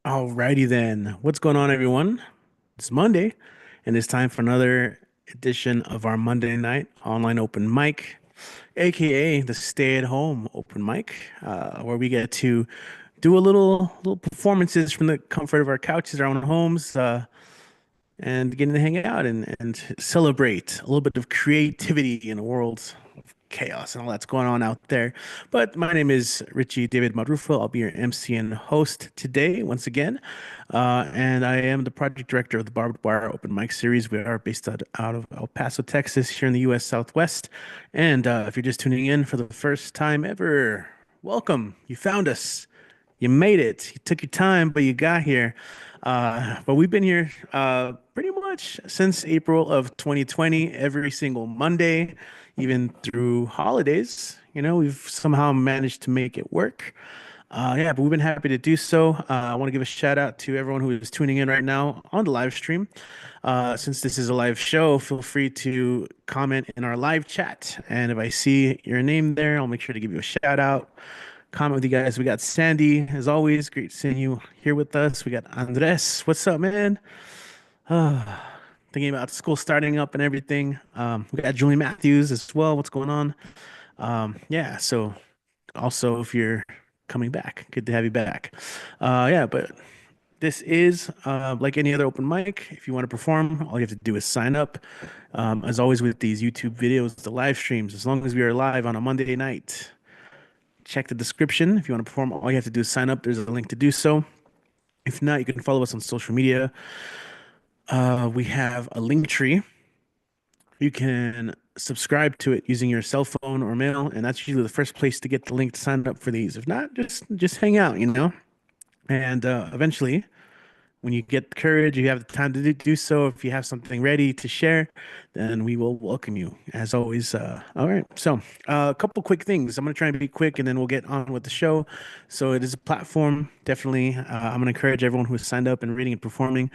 Alrighty then. What's going on, everyone? It's Monday, and it's time for another edition of our Monday night online open mic, aka the stay-at-home open mic, where we get to do a little performances from the comfort of our couches, our own homes, and getting to hang out and celebrate a little bit of creativity in a world of chaos and all that's going on out there. But my name is Richie David Marrufo. I'll be your MC and host today once again. And I am the project director of the Barbed Wire Open Mic Series. We are based out of El Paso, Texas, here in the U.S. Southwest. And if you're just tuning in for the first time ever, welcome. You found us. You made it. You took your time, but you got here. But we've been here pretty much since April of 2020, every single Monday, even through holidays. We've somehow managed to make it work. Yeah, but we've been happy to do so. I want to give a shout out to everyone who is tuning in right now on the live stream. Since this is a live show, feel free to comment in our live chat. And if I see your name there, I'll make sure to give you a shout out. Comment with you guys. We got Sandy, as always. Great seeing you here with us. We got Andres. What's up, man? Uh, Thinking about school starting up and everything. We got Julie Matthews as well. What's going on? Yeah, so also if you're coming back, good to have you back. Yeah, but this is like any other open mic. If you want to perform, all you have to do is sign up. As always with these YouTube videos, the live streams, as long as we are live on a Monday night, check the description. If you want to perform, all you have to do is sign up. There's a link to do so. If not, you can follow us on social media. We have a link tree. You can subscribe to it using your cell phone or mail, and that's usually the first place to get the link to sign up for these. If not, just hang out. And eventually, when you get the courage, you have the time to do so. If you have something ready to share, then we will welcome you as always. All right. So, a couple quick things. I'm going to try and be quick and then we'll get on with the show. So, it is a platform. Definitely. I'm going to encourage everyone who has signed up and reading and performing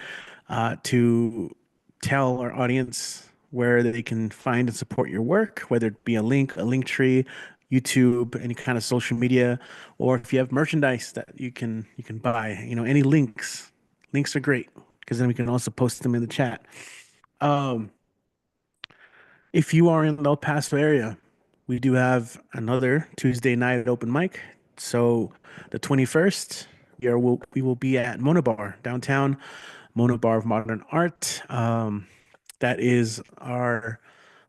to tell our audience where they can find and support your work, whether it be a link tree, YouTube, any kind of social media, or if you have merchandise that you can buy, any links. Links are great because then we can also post them in the chat. Um, if you are in the El Paso area, we do have another Tuesday night open mic. So the 21st, we will be at Mona Bar downtown, Mona Bar of Modern Art. That is our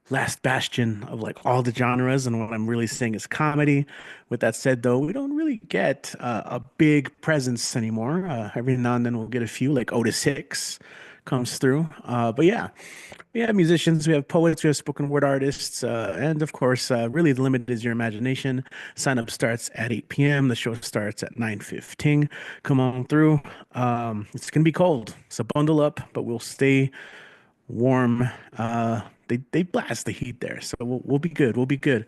last bastion of like all the genres, and what I'm really saying is comedy. With that said, though, we don't really get a big presence anymore. Every now and then we'll get a few, like Otis Hicks comes through. But yeah, we have musicians, we have poets, we have spoken word artists, and of course, really the limit is your imagination. Sign up starts at 8 p.m. The show starts at 9:15. Come on through. It's gonna be cold, so bundle up, but we'll stay warm. They blast the heat there, so we'll be good. We'll be good.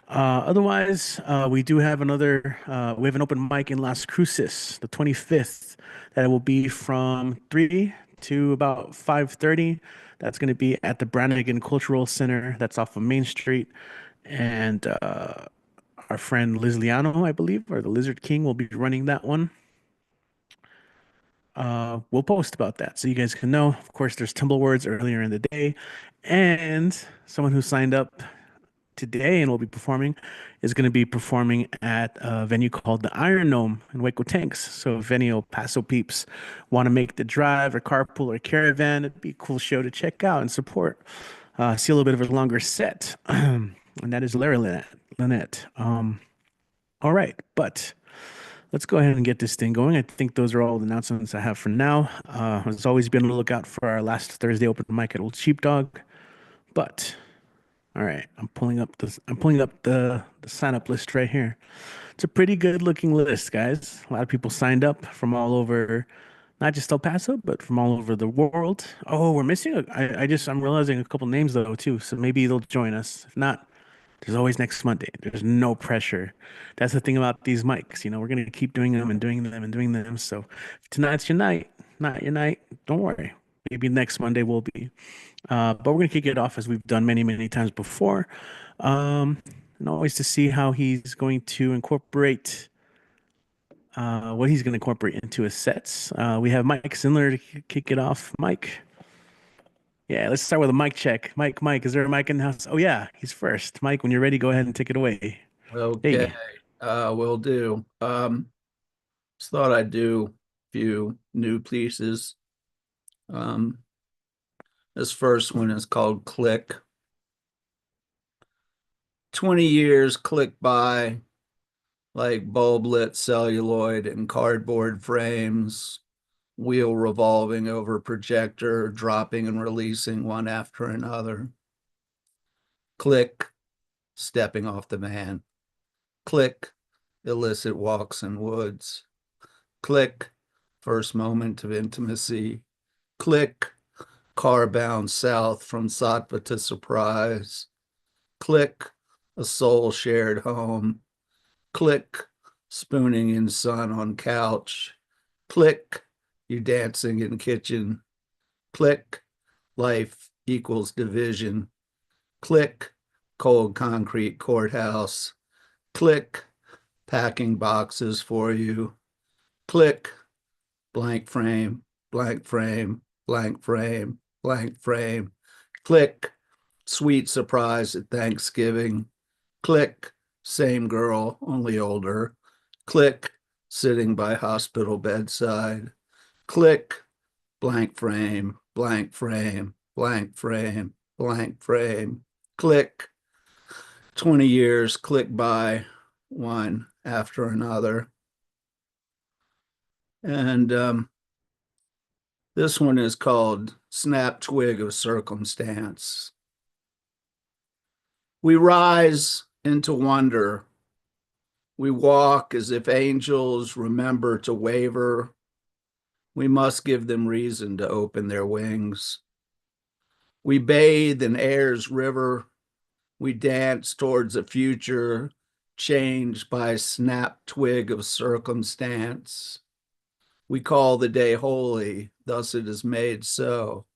Otherwise, we do have we have an open mic in Las Cruces, the 25th. That will be from 3 to about 5:30. That's going to be at the Brannigan Cultural Center. That's off of Main Street, and our friend Liz Liano, I believe, or the Lizard King, will be running that one. We'll post about that so you guys can know. Of course, there's Tumblewords earlier in the day, and someone who signed up today and will be performing is going to be performing at a venue called the Iron Gnome in Waco Tanks. So if any El Paso peeps want to make the drive or carpool or caravan, it'd be a cool show to check out and support. See a little bit of a longer set, and that is Larry Lynette. All right, but let's go ahead and get this thing going. I think those are all the announcements I have for now. As always, be on the lookout for our last Thursday open mic at Old Sheepdog. But all right, I'm pulling up the sign up list right here. It's a pretty good looking list, guys. A lot of people signed up from all over, not just El Paso, but from all over the world. Oh, we're missing I'm realizing a couple names though too, so maybe they'll join us. If not, there's always next Monday. There's no pressure. That's the thing about these mics. We're gonna keep doing them and doing them and doing them. So if tonight's your night, not your night. Don't worry. Maybe next Monday will be. But we're gonna kick it off as we've done many, many times before. And always to see how he's going to incorporate what he's going to incorporate into his sets. We have Mike Sindler to kick it off. Mike. Yeah, let's start with a mic check. Mike, is there a mic in the house? Oh yeah, he's first. Mike, when you're ready, go ahead and take it away. Okay, Hey. will do. Just thought I'd do a few new pieces. Um, this first one is called Click. 20 years click by like bulb lit celluloid and cardboard frames, wheel revolving over projector, dropping and releasing one after another. Click, stepping off the van. Click, illicit walks in woods. Click, first moment of intimacy. Click, car bound south from Sattva to Surprise. Click, a soul shared home. Click, spooning in sun on couch. Click, you dancing in kitchen. Click, life equals division. Click, cold concrete courthouse. Click, packing boxes for you. Click, blank frame, blank frame, blank frame, blank frame. Click, sweet surprise at Thanksgiving. Click, same girl, only older. Click, sitting by hospital bedside. Click, blank frame, blank frame, blank frame, blank frame. Click, 20 years click by one after another. And this one is called Snap Twig of Circumstance. We rise into wonder. We walk as if angels remember to waver. We must give them reason to open their wings. We bathe in air's river. We dance towards a future changed by a snap twig of circumstance. We call the day holy, thus it is made so.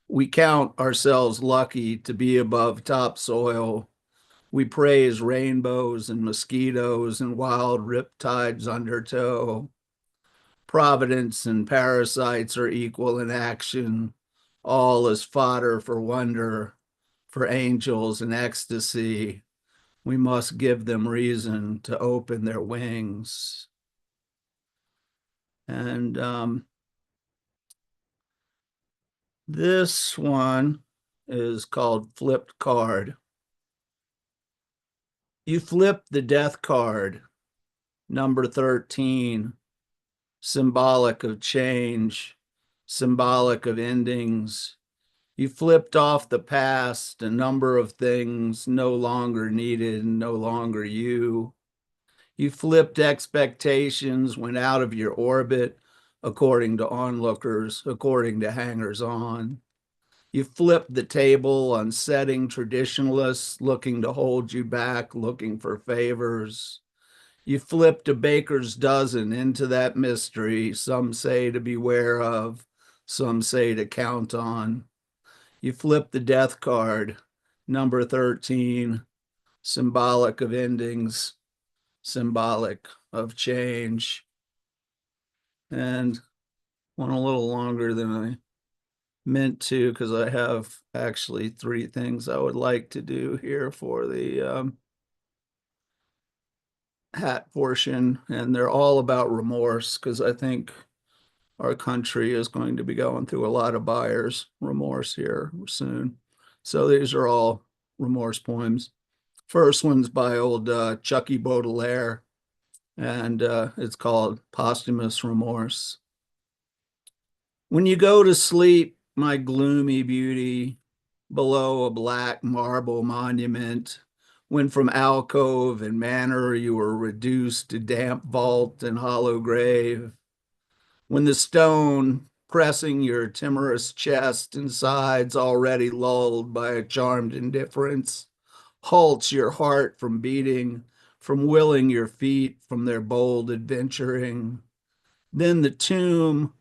We count ourselves lucky to be above topsoil. We praise rainbows and mosquitoes and wild riptides undertow. Providence and parasites are equal in action. All is fodder for wonder, for angels in ecstasy. We must give them reason to open their wings. And this one is called Flipped Card. You flip the death card, number 13, symbolic of change, symbolic of endings. You flipped off the past, a number of things no longer needed, no longer you. You flipped expectations, went out of your orbit, according to onlookers, according to hangers on. You flipped the table, unsetting traditionalists looking to hold you back, looking for favors. You flipped a baker's dozen into that mystery, some say to beware of, some say to count on. You flipped the death card, number 13, symbolic of endings, symbolic of change. And one a little longer than I meant to, because I have actually three things I would like to do here for the hat portion, and they're all about remorse, because I think our country is going to be going through a lot of buyer's remorse here soon. So these are all remorse poems. First one's by old Chucky Baudelaire, and it's called Posthumous Remorse. When you go to sleep, my gloomy beauty, below a black marble monument, when from alcove and manor you were reduced to damp vault and hollow grave, when the stone pressing your timorous chest and sides already lulled by a charmed indifference, halts your heart from beating, from willing your feet from their bold adventuring. Then the tomb,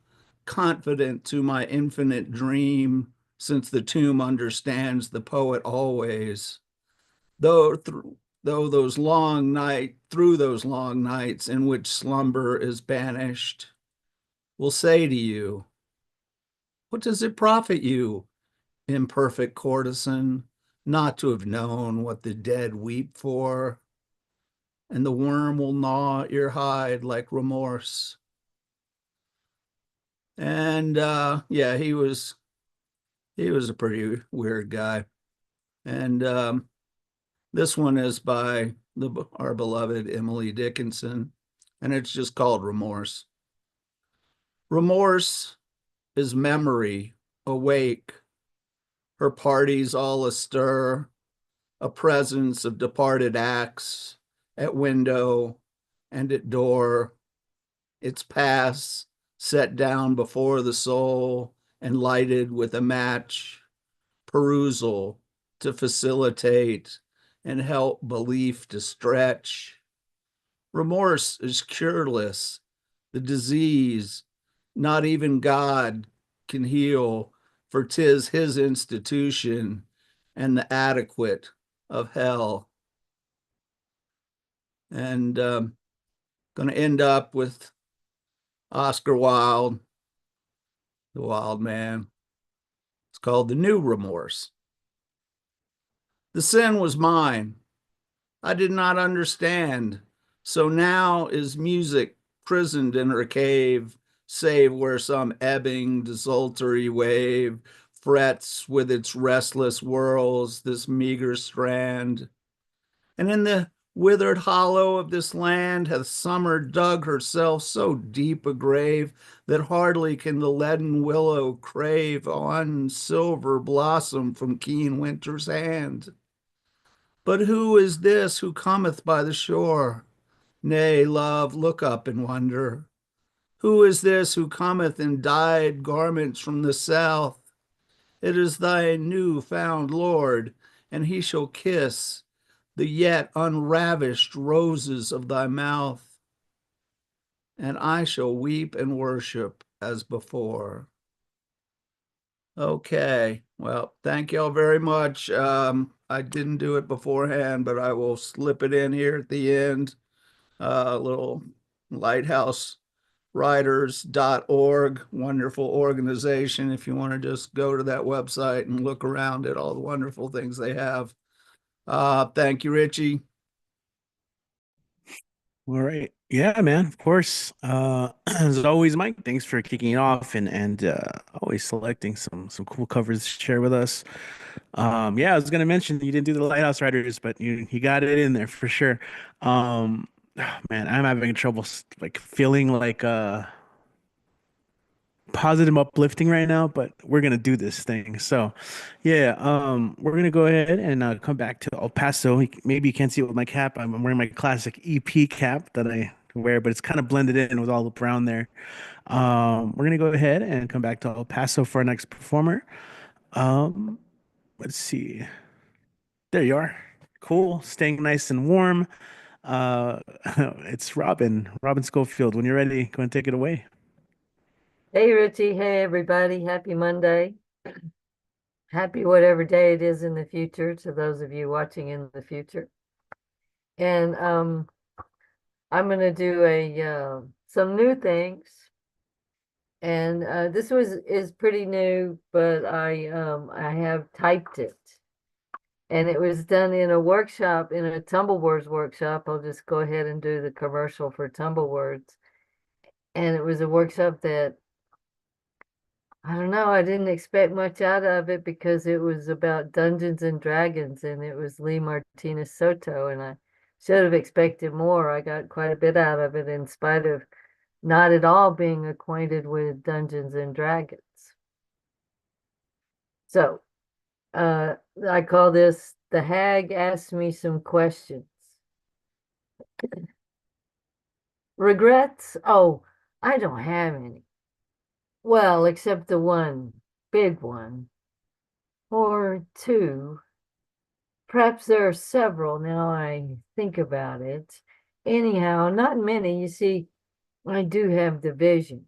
confident to my infinite dream, since the tomb understands the poet always, though through those long nights in which slumber is banished, will say to you, what does it profit you, imperfect courtesan, not to have known what the dead weep for? And the worm will gnaw at your hide like remorse. And yeah, he was a pretty weird guy. And this one is by our beloved Emily Dickinson, and it's just called Remorse. Remorse is memory awake, her parties all astir, a presence of departed acts at window and at door, its pass set down before the soul and lighted with a match, perusal to facilitate and help belief to stretch. Remorse is cureless, the disease not even God can heal, for 'tis his institution and the adequate of hell. And going to end up with Oscar Wilde, the Wild Man. It's called The New Remorse. The sin was mine. I did not understand. So now is music prisoned in her cave, save where some ebbing, desultory wave frets with its restless whirls this meager strand. And in the withered hollow of this land hath summer dug herself so deep a grave that hardly can the leaden willow crave on silver blossom from keen winter's hand. But who is this who cometh by the shore? Nay, love, look up and wonder. Who is this who cometh in dyed garments from the south? It is thy new found Lord, and he shall kiss the yet unravished roses of thy mouth, and I shall weep and worship as before. Okay, well, thank y'all very much. I didn't do it beforehand, but I will slip it in here at the end. Little lighthouseriders.org, wonderful organization. If you want to just go to that website and look around at all the wonderful things they have. Thank you, Richie. All right. Yeah, man, of course. As always, Mike, thanks for kicking it off and always selecting some cool covers to share with us. Yeah, I was gonna mention you didn't do the Lighthouse Riders, but you got it in there for sure. Man, I'm having trouble like feeling like positive uplifting right now, but we're gonna do this thing. So yeah, we're gonna go ahead and come back to El Paso. Maybe you can't see it with my cap. I'm wearing my classic EP cap that I wear, but it's kind of blended in with all the brown there. We're gonna go ahead and come back to El Paso for our next performer. Um, let's see. There you are. Cool, staying nice and warm. Uh, it's Robin Schofield. When you're ready, go and take it away. Hey Richie, hey everybody, happy Monday. Happy whatever day it is in the future to those of you watching in the future. And I'm gonna do a some new things. And this is pretty new, but I have typed it. And it was done in a workshop, in a Tumblewords workshop. I'll just go ahead and do the commercial for Tumblewords. And it was a workshop that I don't know. I didn't expect much out of it because it was about Dungeons and Dragons and it was Lee Martinez Soto, and I should have expected more. I got quite a bit out of it in spite of not at all being acquainted with Dungeons and Dragons. So, I call this The Hag Asked Me Some Questions. Regrets? Oh, I don't have any. Well, except the one big one. Or two. Perhaps there are several now I think about it. Anyhow, not many. You see, I do have divisions.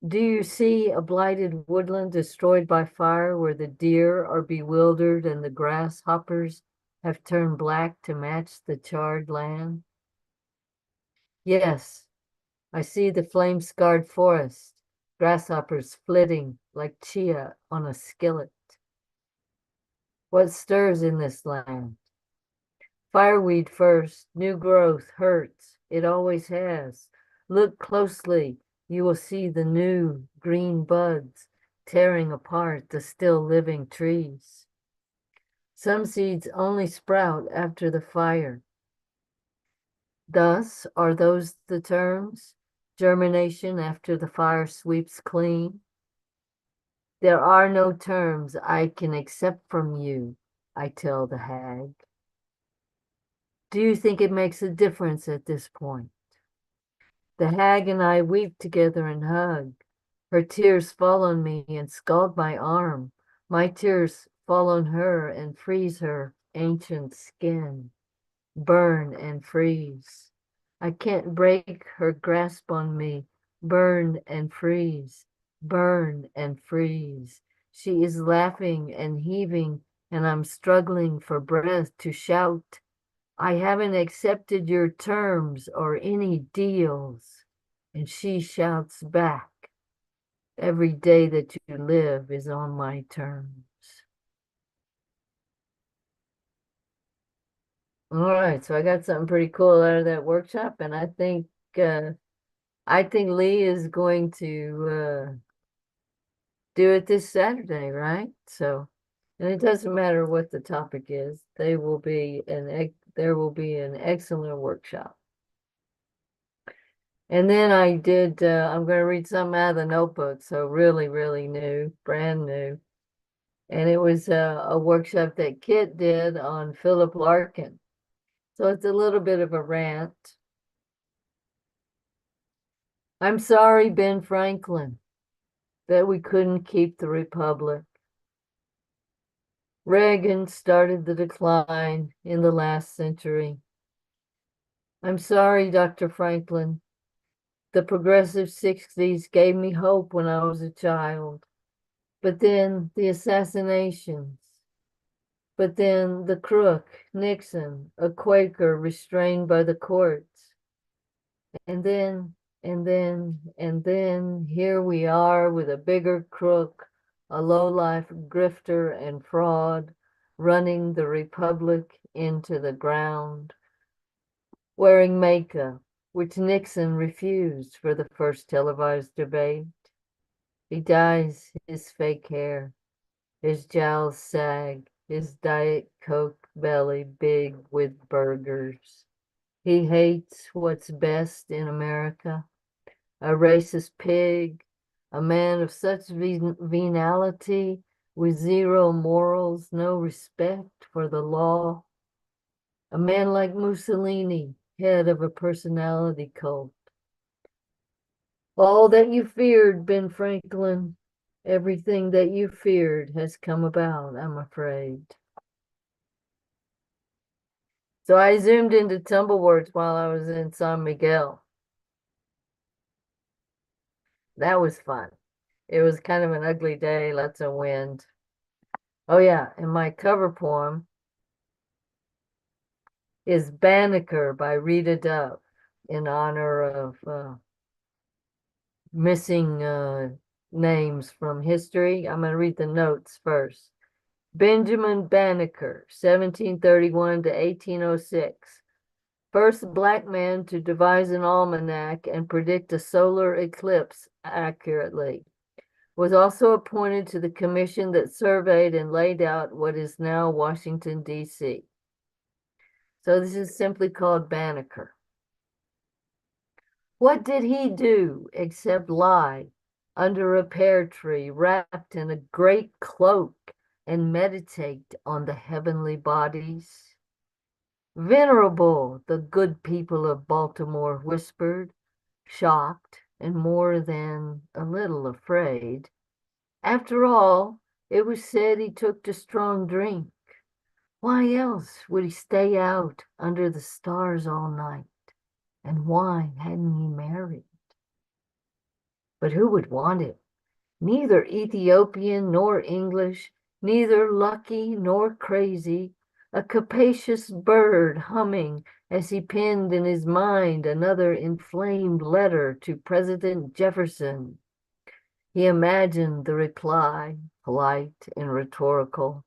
Do you see a blighted woodland destroyed by fire where the deer are bewildered and the grasshoppers have turned black to match the charred land? Yes, I see the flame-scarred forest, grasshoppers flitting like chia on a skillet. What stirs in this land? Fireweed first, new growth hurts, it always has. Look closely, you will see the new green buds tearing apart the still living trees. Some seeds only sprout after the fire. Thus, are those the terms? Germination after the fire sweeps clean? There are no terms I can accept from you, I tell the hag. Do you think it makes a difference at this point? The hag and I weep together and hug. Her tears fall on me and scald my arm. My tears fall on her and freeze her ancient skin, burn and freeze. I can't break her grasp on me, burn and freeze, burn and freeze. She is laughing and heaving, and I'm struggling for breath to shout, I haven't accepted your terms or any deals. And she shouts back, every day that you live is on my terms. All right, so I got something pretty cool out of that workshop, and I think Lee is going to do it this Saturday, right? So, and it doesn't matter what the topic is, there will be an excellent workshop. And then I'm going to read something out of the notebook, so really, really new, brand new. And it was a workshop that Kit did on Philip Larkin. So it's a little bit of a rant. I'm sorry, Ben Franklin, that we couldn't keep the republic. Reagan started the decline in the last century. I'm sorry, Dr. Franklin. The progressive 60s gave me hope when I was a child. But then the assassinations. But then the crook, Nixon, a Quaker restrained by the courts. And then here we are with a bigger crook, a lowlife grifter and fraud, running the republic into the ground, wearing makeup, which Nixon refused for the first televised debate. He dyes his fake hair, his jowls sag, his Diet Coke belly big with burgers. He hates what's best in America. A racist pig, a man of such venality, with zero morals, no respect for the law. A man like Mussolini, head of a personality cult. All that you feared, Ben Franklin, everything that you feared has come about, I'm afraid. So I zoomed into Tumblewords while I was in San Miguel. That was fun. It was kind of an ugly day, lots of wind. Oh yeah, and my cover poem is Banneker by Rita Dove in honor of missing names from history. I'm going to read the notes first. Benjamin Banneker, 1731 to 1806. First black man to devise an almanac and predict a solar eclipse accurately. Was also appointed to the commission that surveyed and laid out what is now Washington, D.C. So this is simply called Banneker. What did he do except lie under a pear tree wrapped in a great cloak and meditate on the heavenly bodies? Venerable, the good people of Baltimore whispered, shocked and more than a little afraid. After all, it was said he took to strong drink. Why else would he stay out under the stars all night? And why hadn't he married? But who would want it? Neither Ethiopian nor English, neither lucky nor crazy, a capacious bird humming as he penned in his mind another inflamed letter to President Jefferson. He imagined the reply, polite and rhetorical.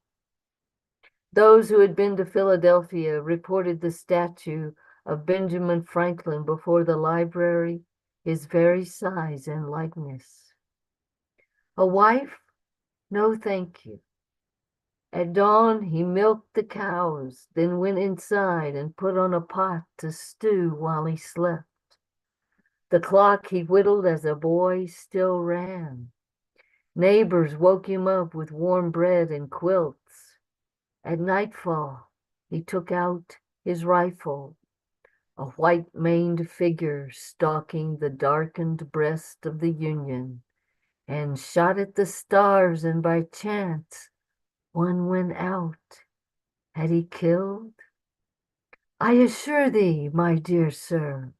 Those who had been to Philadelphia reported the statue of Benjamin Franklin before the library, his very size and likeness. A wife? No, thank you. At dawn, he milked the cows, then went inside and put on a pot to stew while he slept. The clock he whittled as a boy still ran. Neighbors woke him up with warm bread and quilts. At nightfall, he took out his rifle, a white-maned figure stalking the darkened breast of the Union, and shot at the stars, and by chance, one went out. Had he killed? I assure thee, my dear sir,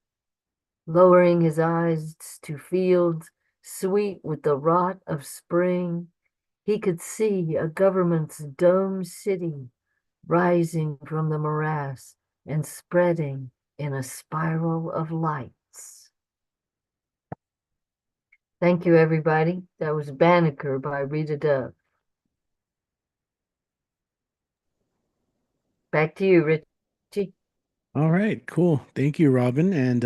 lowering his eyes to fields sweet with the rot of spring, he could see a government's domed city rising from the morass and spreading in a spiral of lights. Thank you, everybody. That was Banneker by Rita Dove. Back to you, Richie. All right, cool. Thank you, Robin, and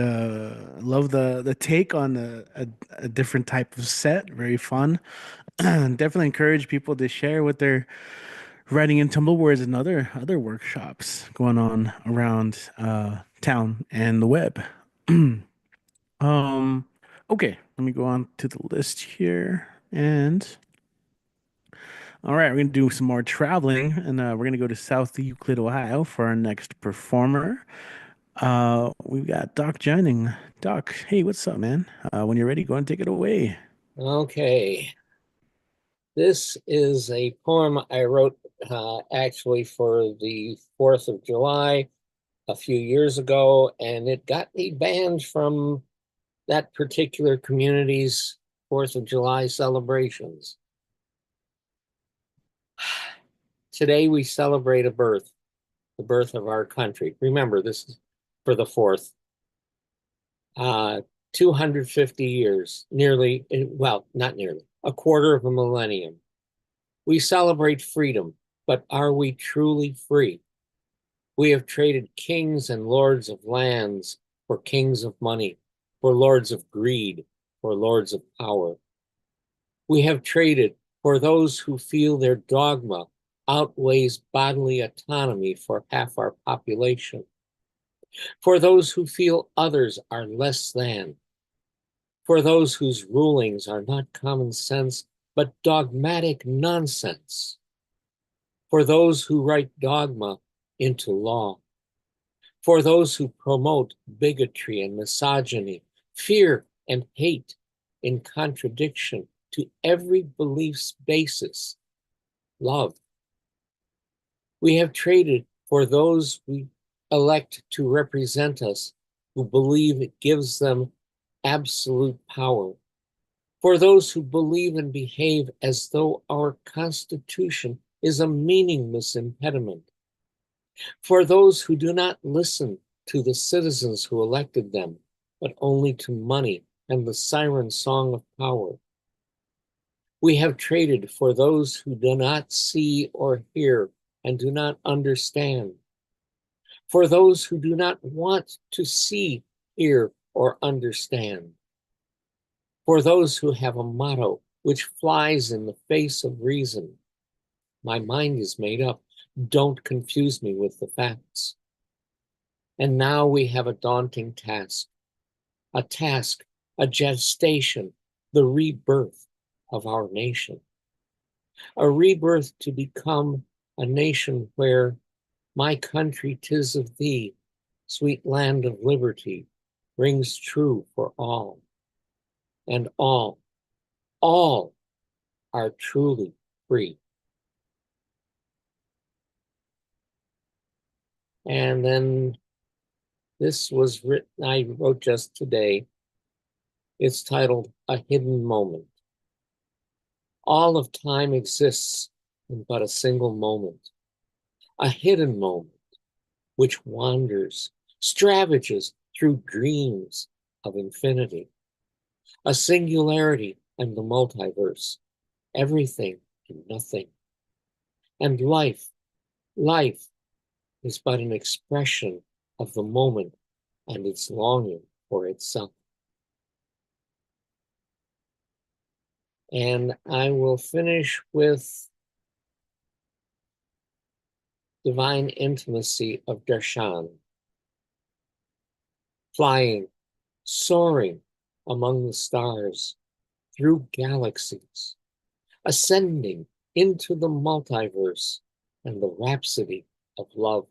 love the take on a different type of set. Very fun. Definitely encourage people to share what they're writing in tumbleboards and other workshops going on around town and the web. Um, okay, let me go on to the list here. And all right, we're gonna do some more traveling, and we're gonna go to South Euclid, Ohio, for our next performer. We've got Doc joining. Doc, hey, what's up, man? When you're ready, go and take it away. Okay. This is a poem I wrote actually for the 4th of July a few years ago, and it got me banned from that particular community's 4th of July celebrations. Today we celebrate a birth, the birth of our country. Remember, this is for the 4th. 250 years, nearly, well, not nearly, a quarter of a millennium. We celebrate freedom, but are we truly free? We have traded kings and lords of lands for kings of money, for lords of greed, for lords of power. We have traded for those who feel their dogma outweighs bodily autonomy for half our population, for those who feel others are less than, for those whose rulings are not common sense, but dogmatic nonsense, for those who write dogma into law, for those who promote bigotry and misogyny, fear and hate in contradiction to every belief's basis, love. We have traded for those we elect to represent us who believe it gives them absolute power, for those who believe and behave as though our Constitution is a meaningless impediment, for those who do not listen to the citizens who elected them, but only to money and the siren song of power. We have traded for those who do not see or hear and do not understand, for those who do not want to see, hear, or understand, for those who have a motto which flies in the face of reason. My mind is made up. Don't confuse me with the facts. And now we have a daunting task, a gestation, the rebirth of our nation, a rebirth to become a nation where my country 'tis of thee, sweet land of liberty, rings true for all, and all are truly free. And then this was written, I wrote just today. It's titled A Hidden Moment. All of time exists in but a single moment. a hidden moment which wanders, stravages through dreams of infinity, a singularity and the multiverse, everything and nothing. And life is but an expression of the moment and its longing for itself. And I will finish with divine intimacy of darshan, flying, soaring among the stars, through galaxies, ascending into the multiverse and the rhapsody of love,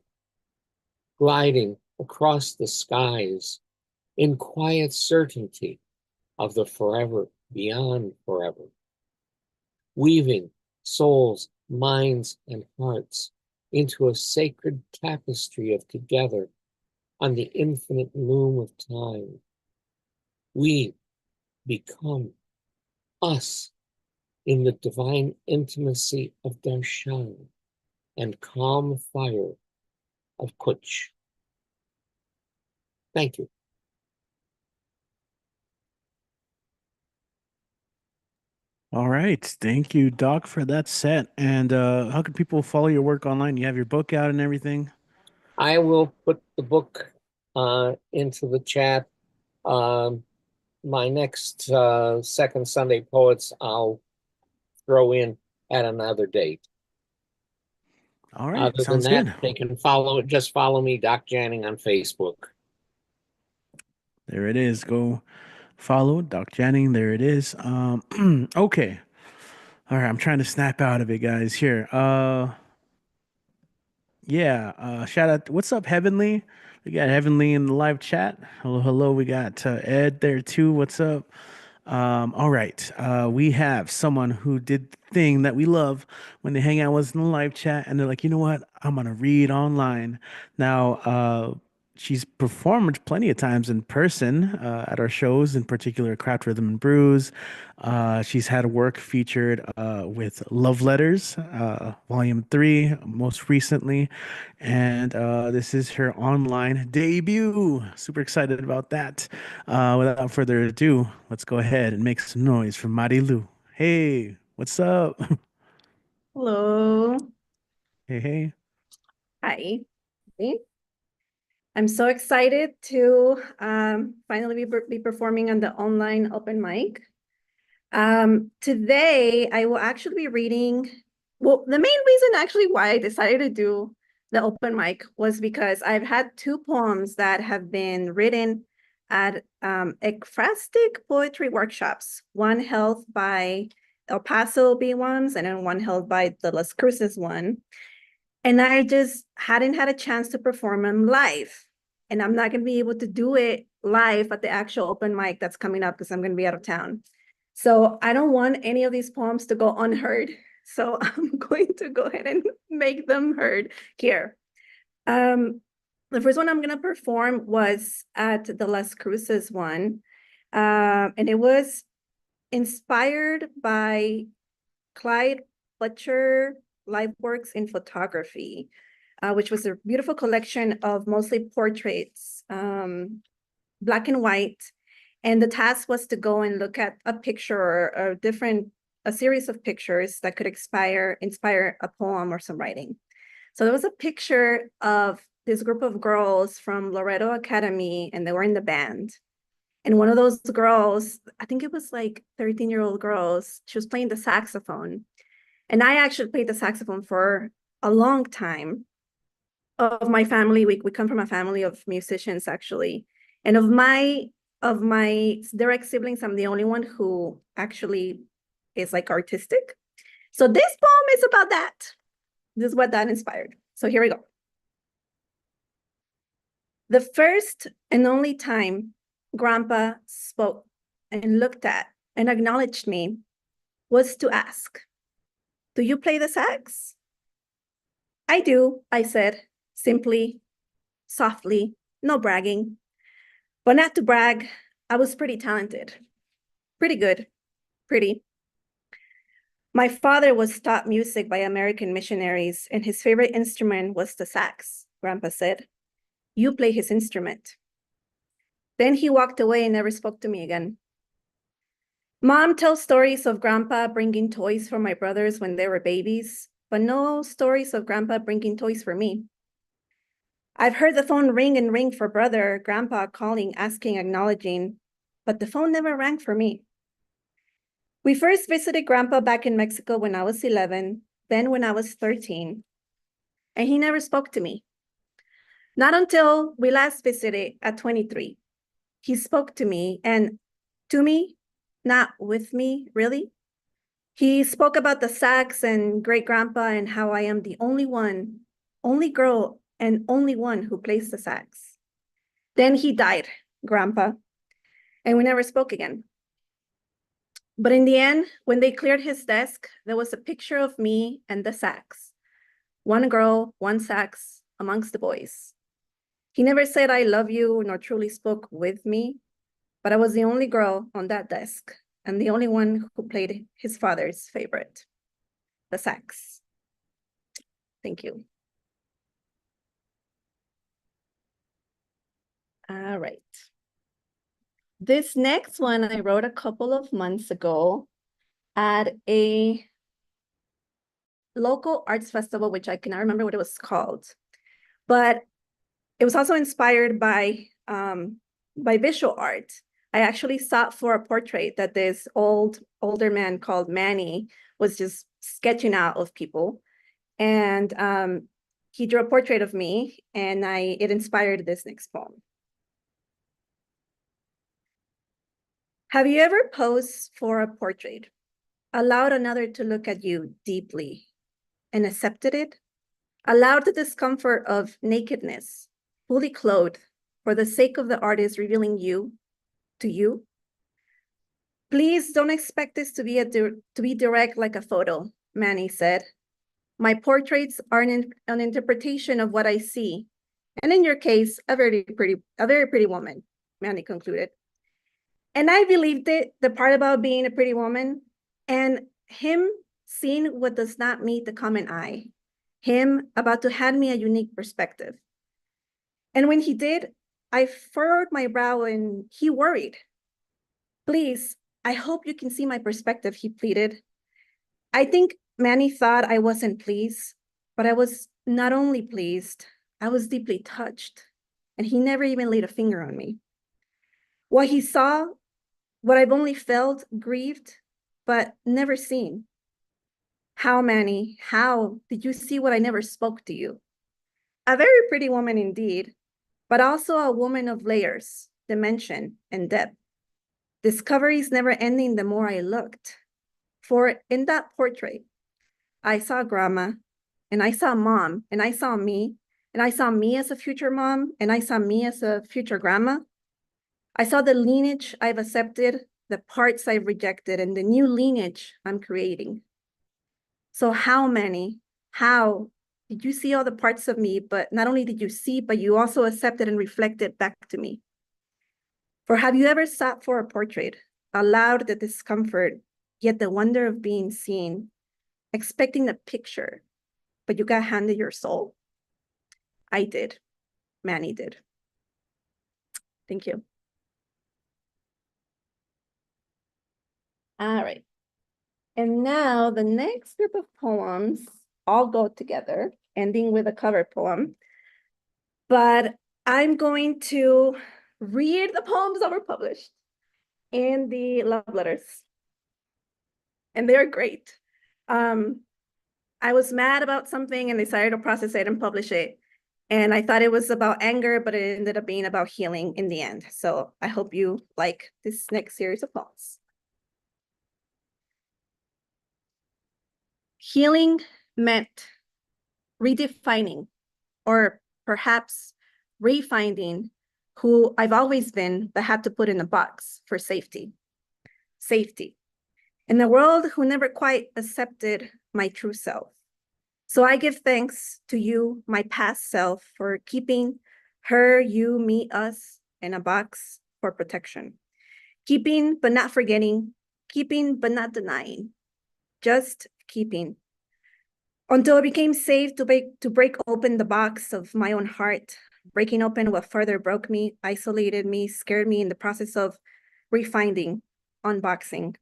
gliding across the skies in quiet certainty of the forever beyond forever, weaving souls, minds, and hearts into a sacred tapestry of together on the infinite loom of time. We become us in the divine intimacy of darshan and calm fire of kuch. Thank you. All right. Thank you, Doc, for that set. And how can people follow your work online? You have your book out and everything? I will put the book into the chat. My next Second Sunday Poets, I'll throw in at another date. All right. Other than Sounds that, good. they can just follow me, Doc Janning, on Facebook. There it is. Go follow Doc Janning. There it is. Okay. All right. I'm trying to snap out of it, guys. Here. Yeah. Shout out. What's up, Heavenly? We got Heavenly in the live chat. Hello, hello. We got Ed there too. What's up? All right. We have someone who did the thing that we love when they hang out with us in the live chat and they're like, you know what? I'm gonna read online. Now, she's performed plenty of times in person at our shows, in particular Craft Rhythm and Brews. She's had work featured with Love Letters, Volume 3, most recently. And this is her online debut. Super excited about that. Without further ado, let's go ahead and make some noise for Marilu. Hey, what's up? Hello. Hey, hey. Hi. Hey. I'm so excited to finally be performing on the online open mic. Today, I will actually be reading, well, the main reason actually why I decided to do the open mic was because I've had two poems that have been written at ekphrastic poetry workshops, one held by El Paso BWOMS and then one held by the Las Cruces one. And I just hadn't had a chance to perform them live. And I'm not going to be able to do it live at the actual open mic that's coming up because I'm going to be out of town. So I don't want any of these poems to go unheard. So I'm going to go ahead and make them heard here. The first one I'm going to perform was at the Las Cruces one. And it was inspired by Clyde Fletcher Life Works in Photography, which was a beautiful collection of mostly portraits, black and white. And the task was to go and look at a picture or a series of pictures that could inspire a poem or some writing. So there was a picture of this group of girls from Loreto Academy, and they were in the band. And one of those girls, I think it was like 13-year-old girls, she was playing the saxophone. And I actually played the saxophone for a long time. Of my family, we come from a family of musicians, actually. And of my direct siblings, I'm the only one who actually is like artistic. So this poem is about that. This is what that inspired. So here we go. The first and only time Grandpa spoke and looked at and acknowledged me was to ask, "Do you play the sax?" "I do," I said, simply, softly, no bragging. But not to brag, I was pretty talented. Pretty good. Pretty. My father was taught music by American missionaries, and his favorite instrument was the sax, Grandpa said. You play his instrument. Then he walked away and never spoke to me again. Mom tells stories of Grandpa bringing toys for my brothers when they were babies, but no stories of Grandpa bringing toys for me. I've heard the phone ring and ring for brother, Grandpa calling, asking, acknowledging, but the phone never rang for me. We first visited Grandpa back in Mexico when I was 11, then when I was 13, and he never spoke to me. Not until we last visited at 23. He spoke to me, and to me, not with me, really. He spoke about the sax and great grandpa and how I am the only one, only girl, and only one who plays the sax. Then he died, Grandpa, and we never spoke again. But in the end, when they cleared his desk, there was a picture of me and the sax. One girl, one sax amongst the boys. He never said I love you nor truly spoke with me, but I was the only girl on that desk and the only one who played his father's favorite, the sax. Thank you. All right. This next one I wrote a couple of months ago at a local arts festival, which I cannot remember what it was called, but it was also inspired by visual art. I actually sought for a portrait that this older man called Manny was just sketching out of people. And he drew a portrait of me, and it inspired this next poem. Have you ever posed for a portrait, allowed another to look at you deeply and accepted it? Allowed the discomfort of nakedness, fully clothed, for the sake of the artist revealing you to you? Please don't expect this to be direct like a photo, Manny said. My portraits are an interpretation of what I see. And in your case, a very pretty woman, Manny concluded. And I believed it, the part about being a pretty woman, and him seeing what does not meet the common eye, him about to hand me a unique perspective. And when he did, I furrowed my brow and he worried. Please, I hope you can see my perspective, he pleaded. I think Manny thought I wasn't pleased, but I was not only pleased, I was deeply touched, and he never even laid a finger on me. What he saw, what I've only felt, grieved, but never seen. How, Manny, how did you see what I never spoke to you? A very pretty woman indeed, but also a woman of layers, dimension, and depth. Discoveries never ending the more I looked. For in that portrait, I saw grandma, and I saw mom, and I saw me, and I saw me as a future mom, and I saw me as a future grandma. I saw the lineage I've accepted, the parts I've rejected, and the new lineage I'm creating. So how did you see all the parts of me, but not only did you see, but you also accepted and reflected back to me? For have you ever sat for a portrait, allowed the discomfort, yet the wonder of being seen, expecting a picture, but you got handed your soul? I did. Manny did. Thank you. All right. And now the next group of poems all go together, ending with a cover poem. But I'm going to read the poems that were published in the love letters. And they're great. I was mad about something and decided to process it and publish it. And I thought it was about anger, but it ended up being about healing in the end. So I hope you like this next series of poems. Healing meant redefining, or perhaps refinding who I've always been, but had to put in a box for safety. Safety. In a world who never quite accepted my true self. So I give thanks to you, my past self, for keeping her, you, me, us in a box for protection. Keeping but not forgetting, keeping but not denying. just keeping. Until it became safe to break open the box of my own heart, breaking open what further broke me, isolated me, scared me in the process of refinding, unboxing.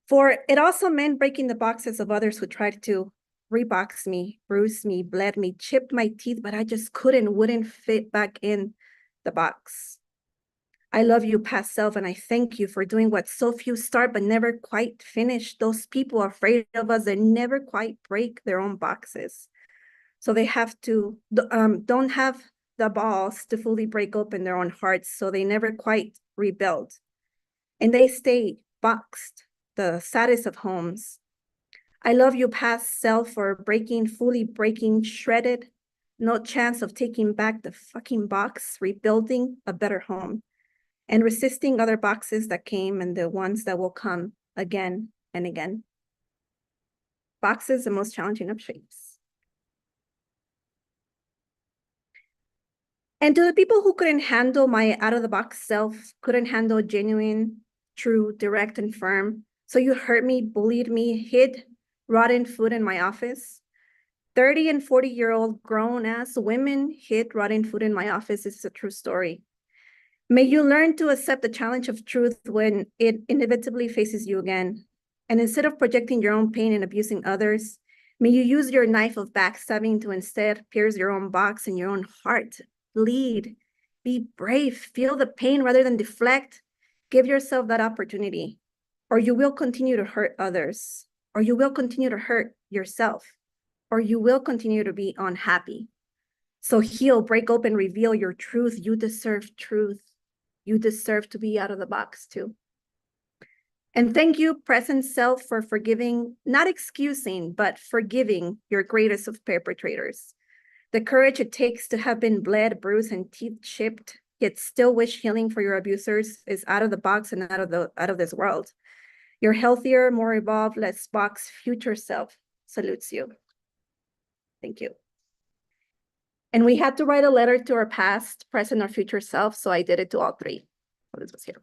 For it also meant breaking the boxes of others who tried to rebox me, bruise me, bled me, chipped my teeth, but I just wouldn't fit back in the box. I love you, past self, and I thank you for doing what so few start but never quite finish. Those people afraid of us that never quite break their own boxes. So they have to, don't have the balls to fully break open their own hearts, so they never quite rebuild. And they stay boxed, the saddest of homes. I love you, past self, for fully breaking, shredded, no chance of taking back the fucking box, rebuilding a better home, and resisting other boxes that came and the ones that will come again and again. Boxes, the most challenging of shapes. And to the people who couldn't handle my out-of-the-box self, couldn't handle genuine, true, direct, and firm, so you hurt me, bullied me, hid rotten food in my office. 30 and 40-year-old grown-ass women hid rotten food in my office. It's a true story. May you learn to accept the challenge of truth when it inevitably faces you again. And instead of projecting your own pain and abusing others, may you use your knife of backstabbing to instead pierce your own box and your own heart. Bleed, be brave, feel the pain rather than deflect. Give yourself that opportunity, or you will continue to hurt others, or you will continue to hurt yourself, or you will continue to be unhappy. So heal, break open, reveal your truth. You deserve truth. You deserve to be out of the box too. And thank you, present self, for forgiving, not excusing, but forgiving your greatest of perpetrators. The courage it takes to have been bled, bruised, and teeth chipped, yet still wish healing for your abusers is out of the box and out of this world. Your healthier, more evolved, less boxed future self salutes you. Thank you. And we had to write a letter to our past, present, or future self, so I did it to all three. So this was here.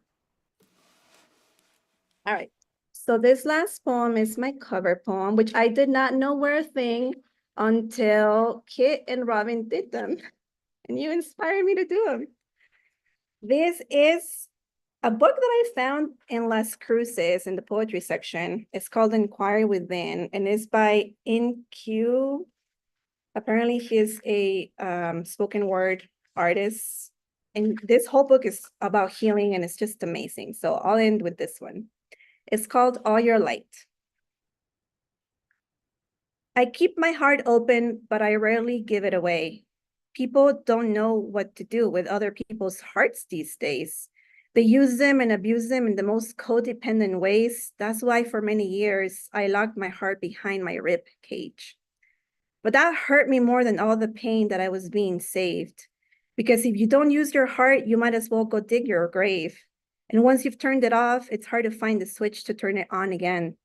All right. So this last poem is my cover poem, which I did not know were a thing until Kit and Robin did them. And you inspired me to do them. This is a book that I found in Las Cruces in the poetry section. It's called Inquiry Within, and it's by InQ. Apparently he's a spoken word artist. And this whole book is about healing, and it's just amazing. So I'll end with this one. It's called All Your Light. I keep my heart open, but I rarely give it away. People don't know what to do with other people's hearts these days. They use them and abuse them in the most codependent ways. That's why for many years, I locked my heart behind my rib cage. But that hurt me more than all the pain that I was being saved. Because if you don't use your heart, you might as well go dig your grave. And once you've turned it off, it's hard to find the switch to turn it on again.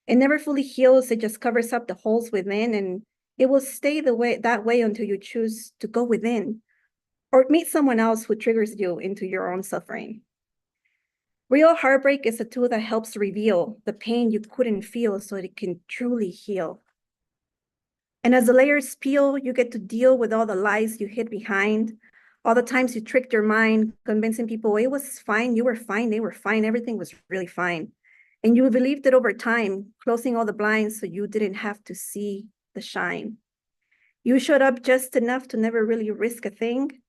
It never fully heals, it just covers up the holes within, and it will stay that way until you choose to go within or meet someone else who triggers you into your own suffering. Real heartbreak is a tool that helps reveal the pain you couldn't feel so it can truly heal. And as the layers peel, you get to deal with all the lies you hid behind, all the times you tricked your mind, convincing people it was fine, you were fine, they were fine, everything was really fine. And you believed it over time, closing all the blinds so you didn't have to see the shine. You showed up just enough to never really risk a thing,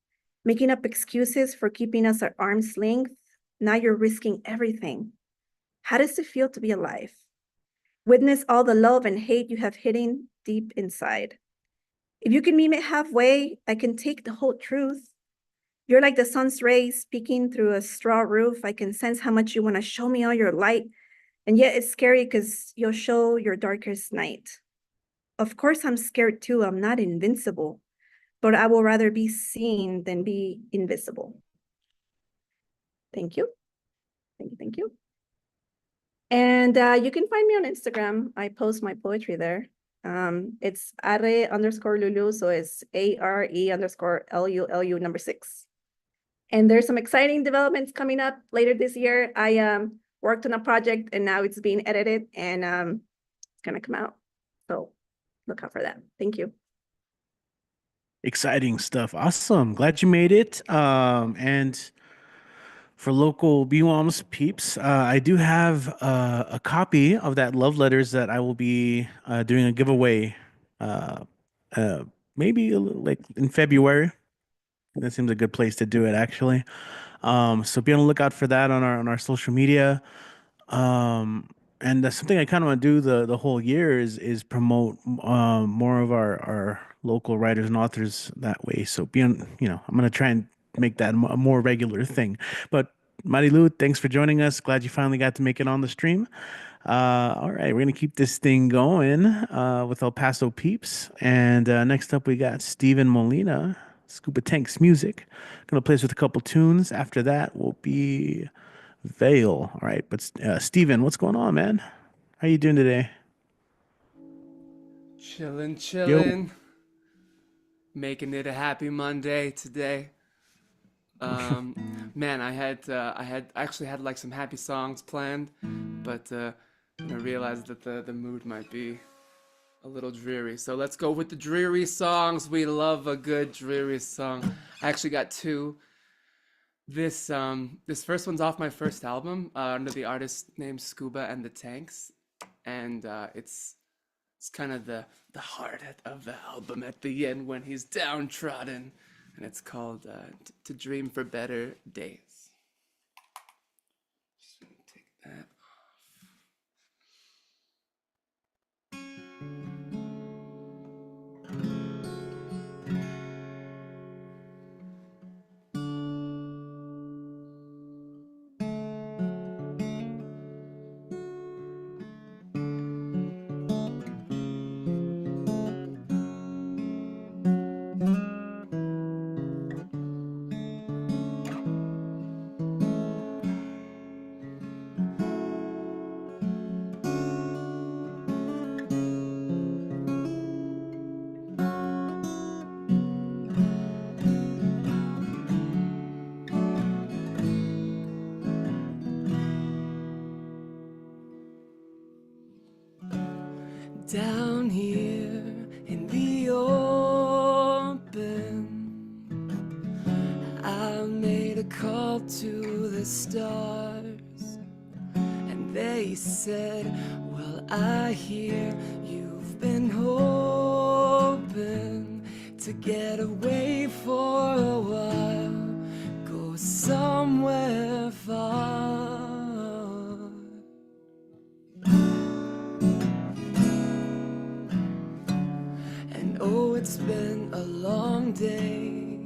making up excuses for keeping us at arm's length. Now you're risking everything. How does it feel to be alive? Witness all the love and hate you have hidden deep inside. If you can meet me halfway, I can take the whole truth. You're like the sun's rays peeking through a straw roof. I can sense how much you want to show me all your light. And yet it's scary because you'll show your darkest night. Of course, I'm scared too. I'm not invincible, but I will rather be seen than be invisible. Thank you. Thank you. Thank you. And you can find me on Instagram. I post my poetry there. It's @Are_Lulu. So it's ARE_LULU number 6. And there's some exciting developments coming up later this year. I worked on a project and now it's being edited, and it's going to come out. So look out for that. Thank you. Exciting stuff. Awesome. Glad you made it. And for local BWOMS peeps, I do have a copy of that love letters that I will be doing a giveaway uh, uh, maybe like in February. That seems a good place to do it, actually. So be on the lookout for that on our social media. And that's something I kind of want to do the whole year is promote more of our local writers and authors that way. So be on, I'm gonna try and make that a more regular thing. But Marilu, thanks for joining us. Glad you finally got to make it on the stream. All right, we're gonna keep this thing going with El Paso peeps. And next up we got Steven Molina, Scuba Tanks Music. Gonna play us with a couple tunes. After that will be Vale. All right, but Steven, what's going on, man? How you doing today? Chillin', Yo. chillin'. Making it a happy Monday today. Man, I actually had like some happy songs planned, but I realized that the mood might be a little dreary. So let's go with the dreary songs. We love a good dreary song. I actually got two. This first one's off my first album under the artist named Scuba and the Tanks, and it's kind of the heart of the album at the end when he's downtrodden, and it's called "To Dream for Better Days." Just gonna take that down here in the open. I made a call to the stars, and they said, well, I hear you've been hoping to get away for a while, go somewhere far. Oh, it's been a long day.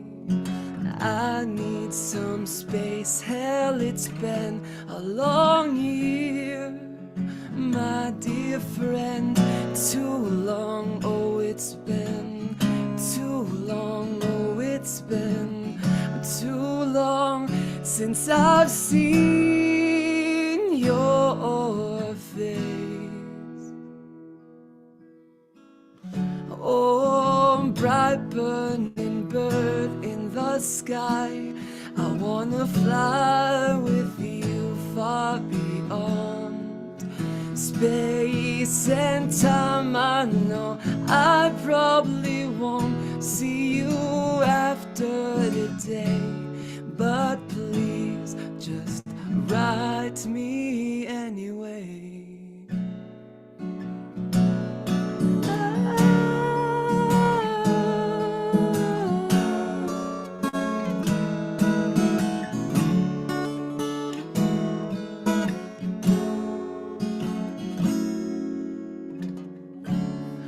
I need some space. Hell, it's been a long year, my dear friend. Too long, oh, it's been too long. Oh, it's been too long since I've seen your face. Oh, bright burning bird in the sky, I wanna fly with you far beyond space and time. I know I probably won't see you after today, but please just write me anyway.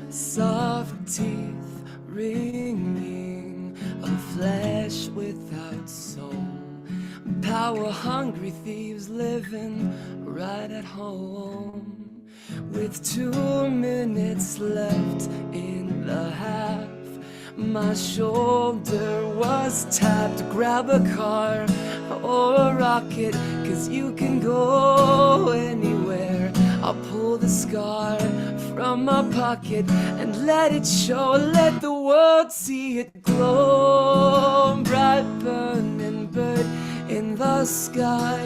Soft teeth ringing, a flesh without soul, power-hungry thieves living right at home, with 2 minutes left in the half. My shoulder was tapped. Grab a car or a rocket, 'cause you can go anywhere. I'll pull the scar from my pocket and let it show. Let the world see it glow. Bright burning bird in the sky,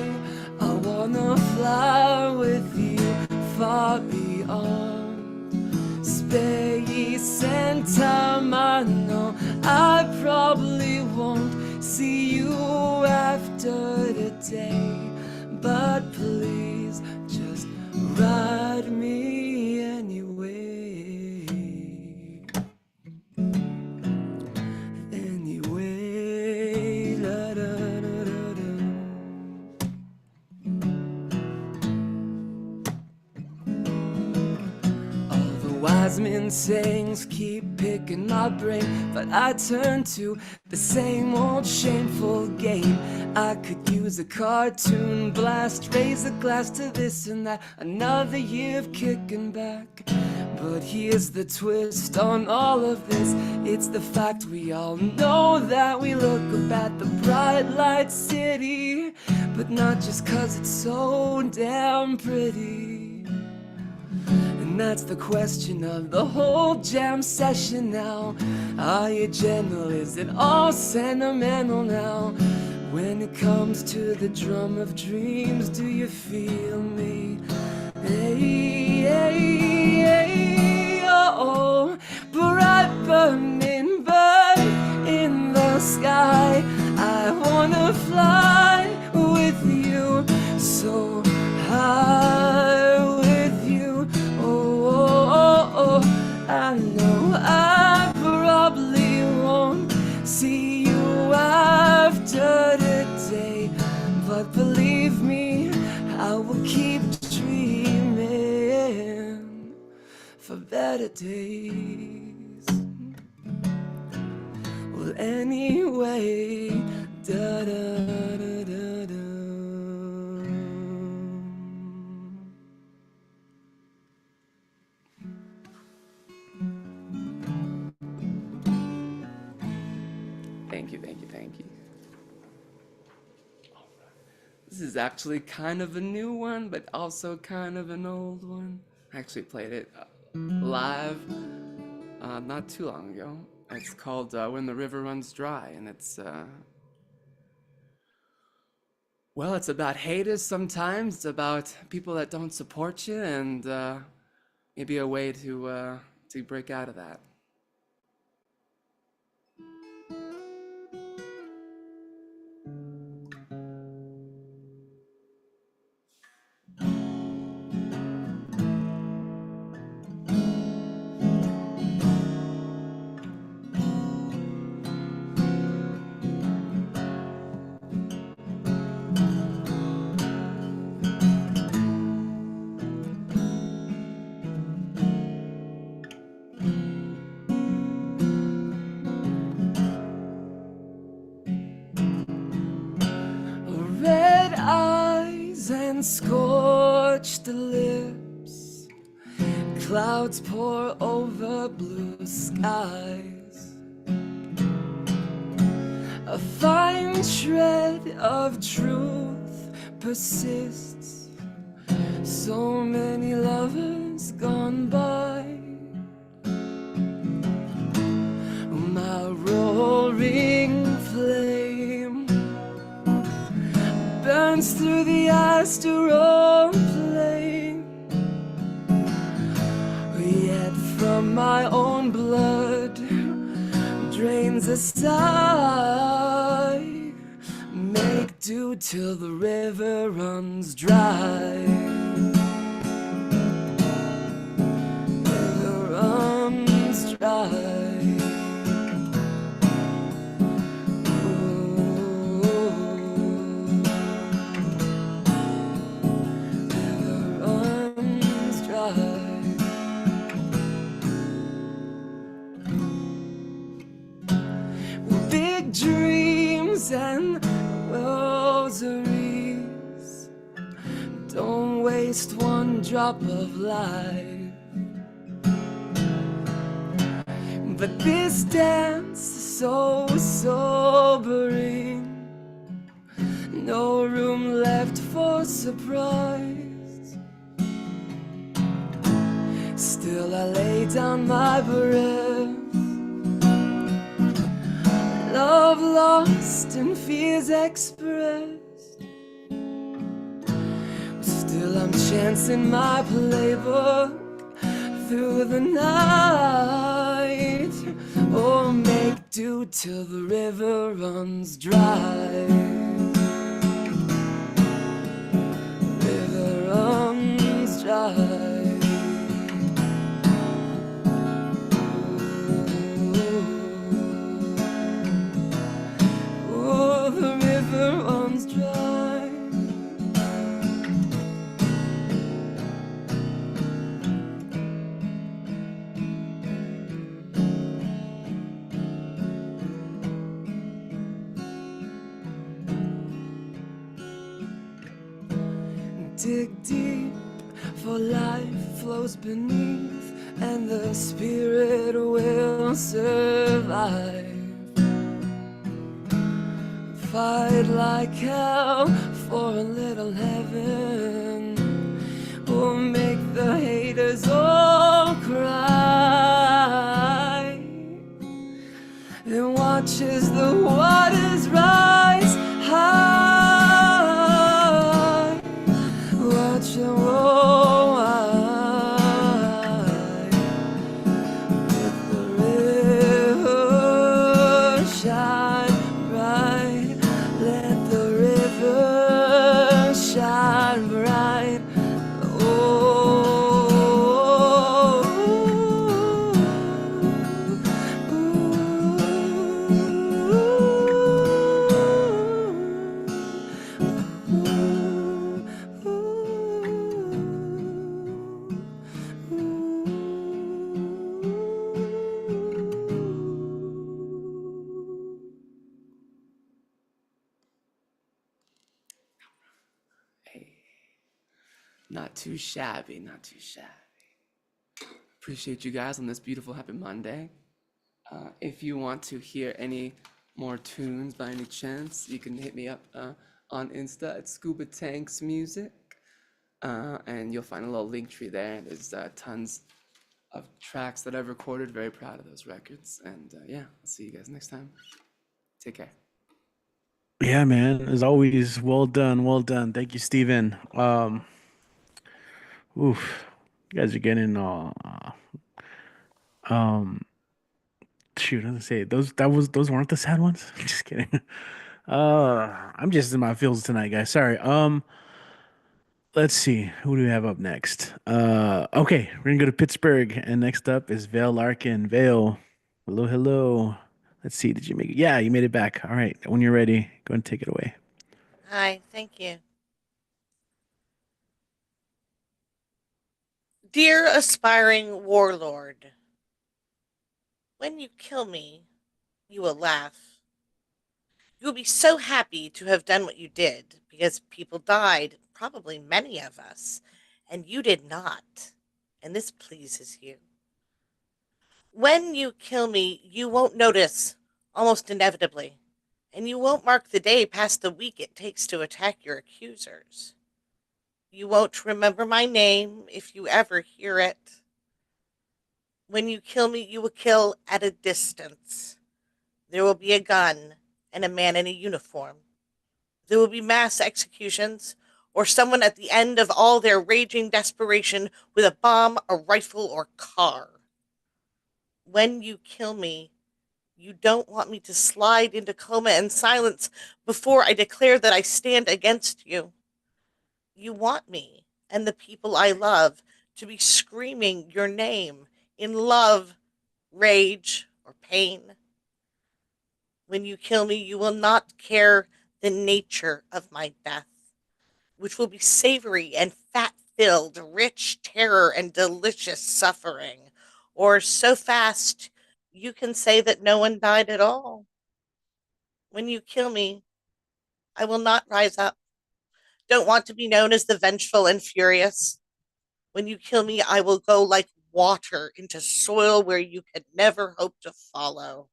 I wanna fly with you far beyond Santa Mano. I probably won't see you after today, but please just ride me anyway. Anyway, da, da, da, da, da. All the wise men sayings keep picking my brain, but I turn to the same old shameful game. I could use a cartoon blast, raise a glass to this and that, another year of kicking back. But here's the twist on all of this, it's the fact we all know that we look up at the bright light city, but not just 'cause it's so damn pretty. And that's the question of the whole jam session now. Are you gentle? Is it all sentimental now? When it comes to the drum of dreams, do you feel me? Hey, hey, hey, oh, bright burning bird in the sky. I wanna fly with you so high with you. Oh, I know I probably won't see you after today, but believe me, I will keep dreaming for better days. Well, anyway, da da da da da. Thank you, thank you, thank you. This is actually kind of a new one, but also kind of an old one. I actually played it live not too long ago. It's called When the River Runs Dry, and it's, well, it's about haters sometimes. It's about people that don't support you, and maybe a way to break out of that. Red eyes and scorched lips, clouds pour over blue skies. A fine shred of truth persists, so many lovers gone by. My roaring flame burns through the astral plane, yet from my own blood drains a sigh. Make do till the river runs dry. River runs dry. Big dreams and rosaries, don't waste one drop of life. But this dance so sobering, no room left for surprise. Still I lay down my breath, love lost and fears expressed. Still I'm chancing my playbook through the night. or make do till the river runs dry. River runs dry. Oh, the river runs dry. Dig deep, for life flows beneath, and the spirit will survive. Fight like hell for a little heaven, or make the haters all cry. And watch as the waters rise high. Watch them roll high. Let the river shine bright. Let the river shine bright. Not too shabby, not too shabby. Appreciate you guys on this beautiful happy Monday. If you want to hear any more tunes by any chance, you can hit me up on Insta at Scuba Tanks Music, and you'll find a little link tree there. There's tons of tracks that I've recorded. Very proud of those records, and yeah, I'll see you guys next time. Take care. Yeah, man. As always, well done, well done. Thank you, Steven. Oof, you guys are getting um shoot, I was gonna say those weren't the sad ones. Just kidding. I'm just in my feels tonight, guys. Sorry. Let's see. Who do we have up next? Okay, we're gonna go to Pittsburgh, and next up is Vale Larkin. Vale, hello, hello. Let's see. Did you make it? Yeah, you made it back. All right. When you're ready, go and take it away. Hi, thank you. Dear aspiring warlord, when you kill me, you will laugh. You will be so happy to have done what you did, because people died, probably many of us, and you did not. And this pleases you. When you kill me, you won't notice, almost inevitably, and you won't mark the day past the week it takes to attack your accusers. You won't remember my name if you ever hear it. When you kill me, you will kill at a distance. There will be a gun and a man in a uniform. There will be mass executions, or someone at the end of all their raging desperation with a bomb, a rifle, or car. When you kill me, you don't want me to slide into coma and silence before I declare that I stand against you. You want me and the people I love to be screaming your name in love, rage, or pain. When you kill me, you will not care the nature of my death, which will be savory and fat-filled, rich terror and delicious suffering, or so fast you can say that no one died at all. When you kill me, I will not rise up. Don't want to be known as the vengeful and furious. When you kill me, I will go like water into soil where you could never hope to follow.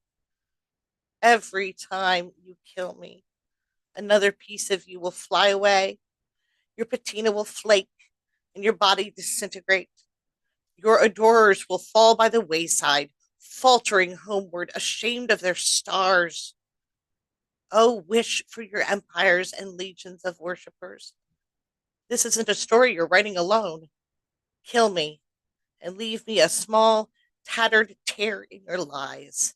Every time you kill me, another piece of you will fly away. Your patina will flake and your body disintegrate. Your adorers will fall by the wayside, faltering homeward, ashamed of their stars. Oh, wish for your empires and legions of worshippers. This isn't a story you're writing alone. Kill me and leave me a small, tattered tear in your lies.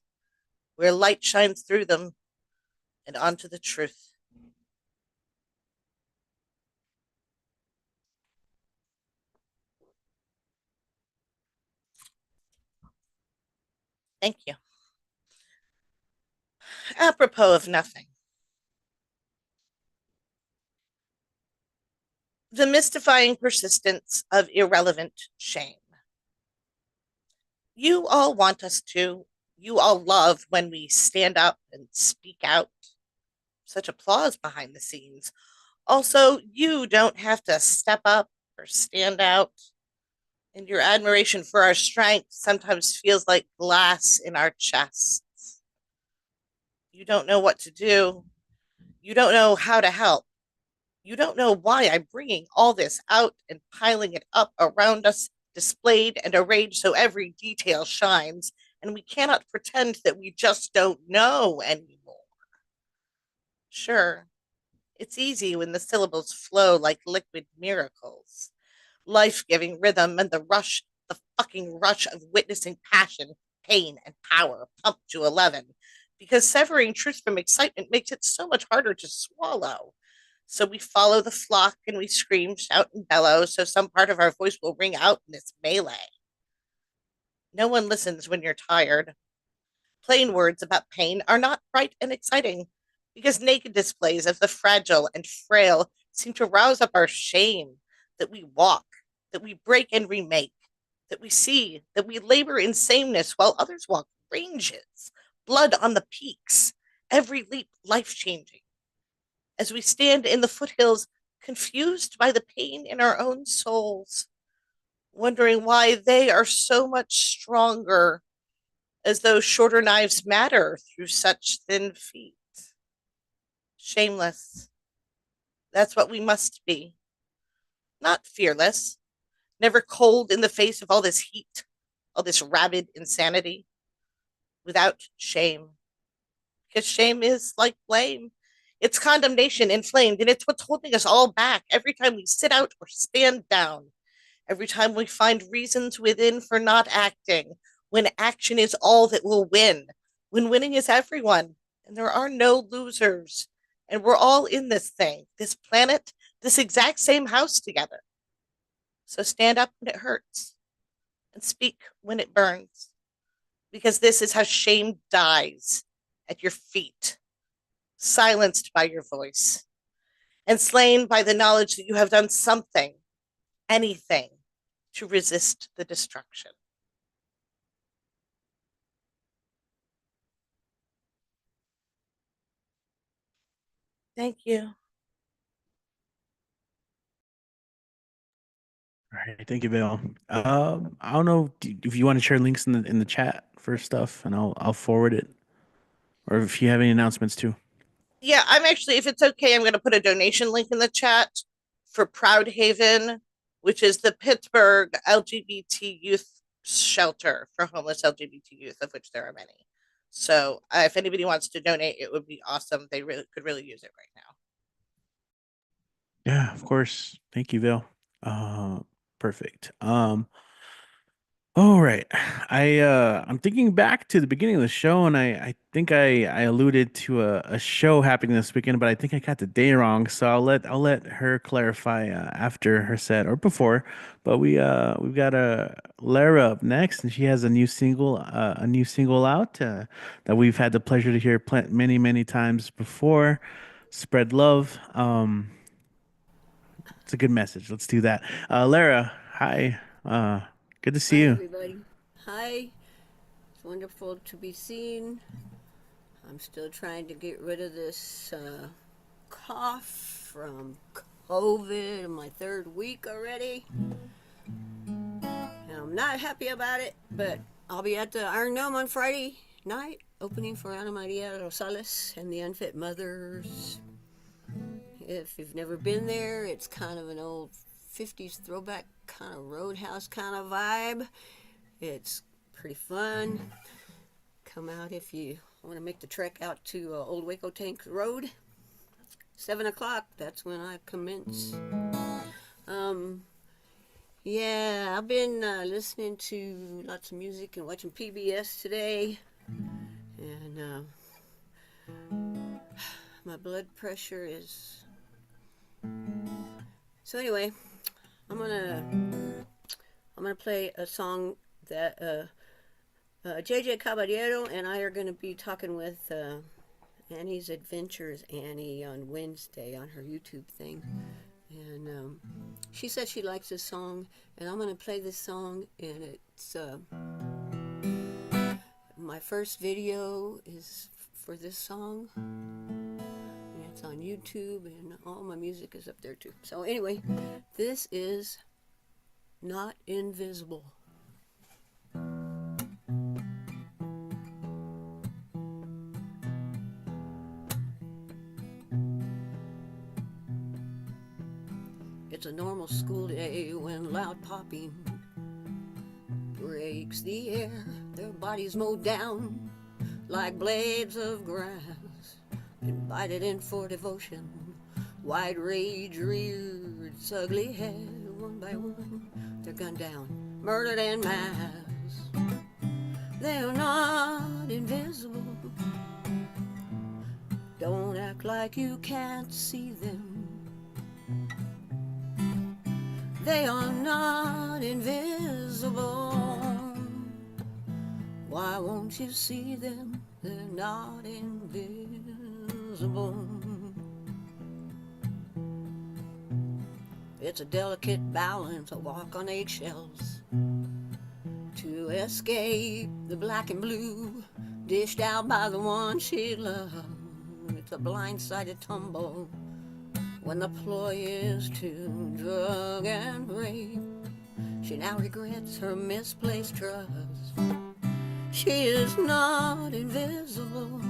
where light shines through them and onto the truth. Thank you. Apropos of nothing, the mystifying persistence of irrelevant shame. You all want us to. You all love when we stand up and speak out. Such applause behind the scenes. Also, you don't have to step up or stand out. And your admiration for our strength sometimes feels like glass in our chests. You don't know what to do. You don't know how to help. You don't know why I'm bringing all this out and piling it up around us, displayed and arrayed so every detail shines, and we cannot pretend that we just don't know anymore. Sure, it's easy when the syllables flow like liquid miracles, life-giving rhythm and the fucking rush of witnessing passion, pain, and power pumped to 11, because severing truth from excitement makes it so much harder to swallow. So we follow the flock and we scream, shout, and bellow so some part of our voice will ring out in this melee. No one listens when you're tired. Plain words about pain are not bright and exciting because naked displays of the fragile and frail seem to rouse up our shame, that we walk, that we break and remake, that we see, that we labor in sameness while others walk ranges, blood on the peaks, every leap life-changing. As we stand in the foothills, confused by the pain in our own souls, wondering why they are so much stronger, as though shorter knives matter through such thin feet. Shameless. That's what we must be. Not fearless, never cold in the face of all this heat, all this rabid insanity, without shame. Because shame is like blame. It's condemnation inflamed, and it's what's holding us all back every time we sit out or stand down, every time we find reasons within for not acting, when action is all that will win, when winning is everyone, and there are no losers, and we're all in this thing, this planet, this exact same house together. So stand up when it hurts, and speak when it burns, because this is how shame dies, at your feet, silenced by your voice, and slain by the knowledge that you have done something, anything, to resist the destruction. Thank you. All right, thank you, Bill. I don't know if you want to share links in the chat for stuff, and I'll forward it, or if you have any announcements too. Yeah, I'm actually, if it's okay, I'm going to put a donation link in the chat for Proud Haven, which is the Pittsburgh LGBT youth shelter for homeless LGBT youth, of which there are many. So if anybody wants to donate, it would be awesome. They could really use it right now. Yeah, of course. Thank you, Bill. Perfect. All right. I'm thinking back to the beginning of the show, and I think I alluded to a show happening this weekend, but I think I got the day wrong. So I'll let her clarify after her set or before. But we've got Lara up next, and she has a new single out that we've had the pleasure to hear many times before. Spread love. It's a good message. Let's do that. Lara, hi. Good to see Hi, you. everybody. Hi. It's wonderful to be seen. I'm still trying to get rid of this cough from COVID in my third week already. And I'm not happy about it, but I'll be at the Iron Dome on Friday night, opening for Ana Maria Rosales and the Unfit Mothers. If you've never been there, it's kind of an old 50s throwback kind of roadhouse kind of vibe. It's pretty fun. Come out if you want to make the trek out to Old Waco Tank Road. 7 o'clock, that's when I commence. Yeah, I've been listening to lots of music and watching PBS today. And my blood pressure is... So anyway, I'm gonna play a song that JJ Caballero and I are gonna be talking with Annie's Adventures Annie on Wednesday on her YouTube thing. And she said she likes this song, and I'm gonna play this song, and it's my first video is for this song, and it's on YouTube, and all my music is up there too. So anyway, this is Not Invisible. It's a normal school day when loud popping breaks the air. Their bodies mowed down like blades of grass, invited in for devotion. White rage reared its ugly head. One by one, they're gunned down, murdered en masse. They're not invisible. Don't act like you can't see them. They are not invisible. Why won't you see them? They're not invisible. It's a delicate balance, a walk on eggshells to escape the black and blue dished out by the one she loved. It's a blindsided tumble when the ploy is to drug and rape. She now regrets her misplaced trust. She is not invisible.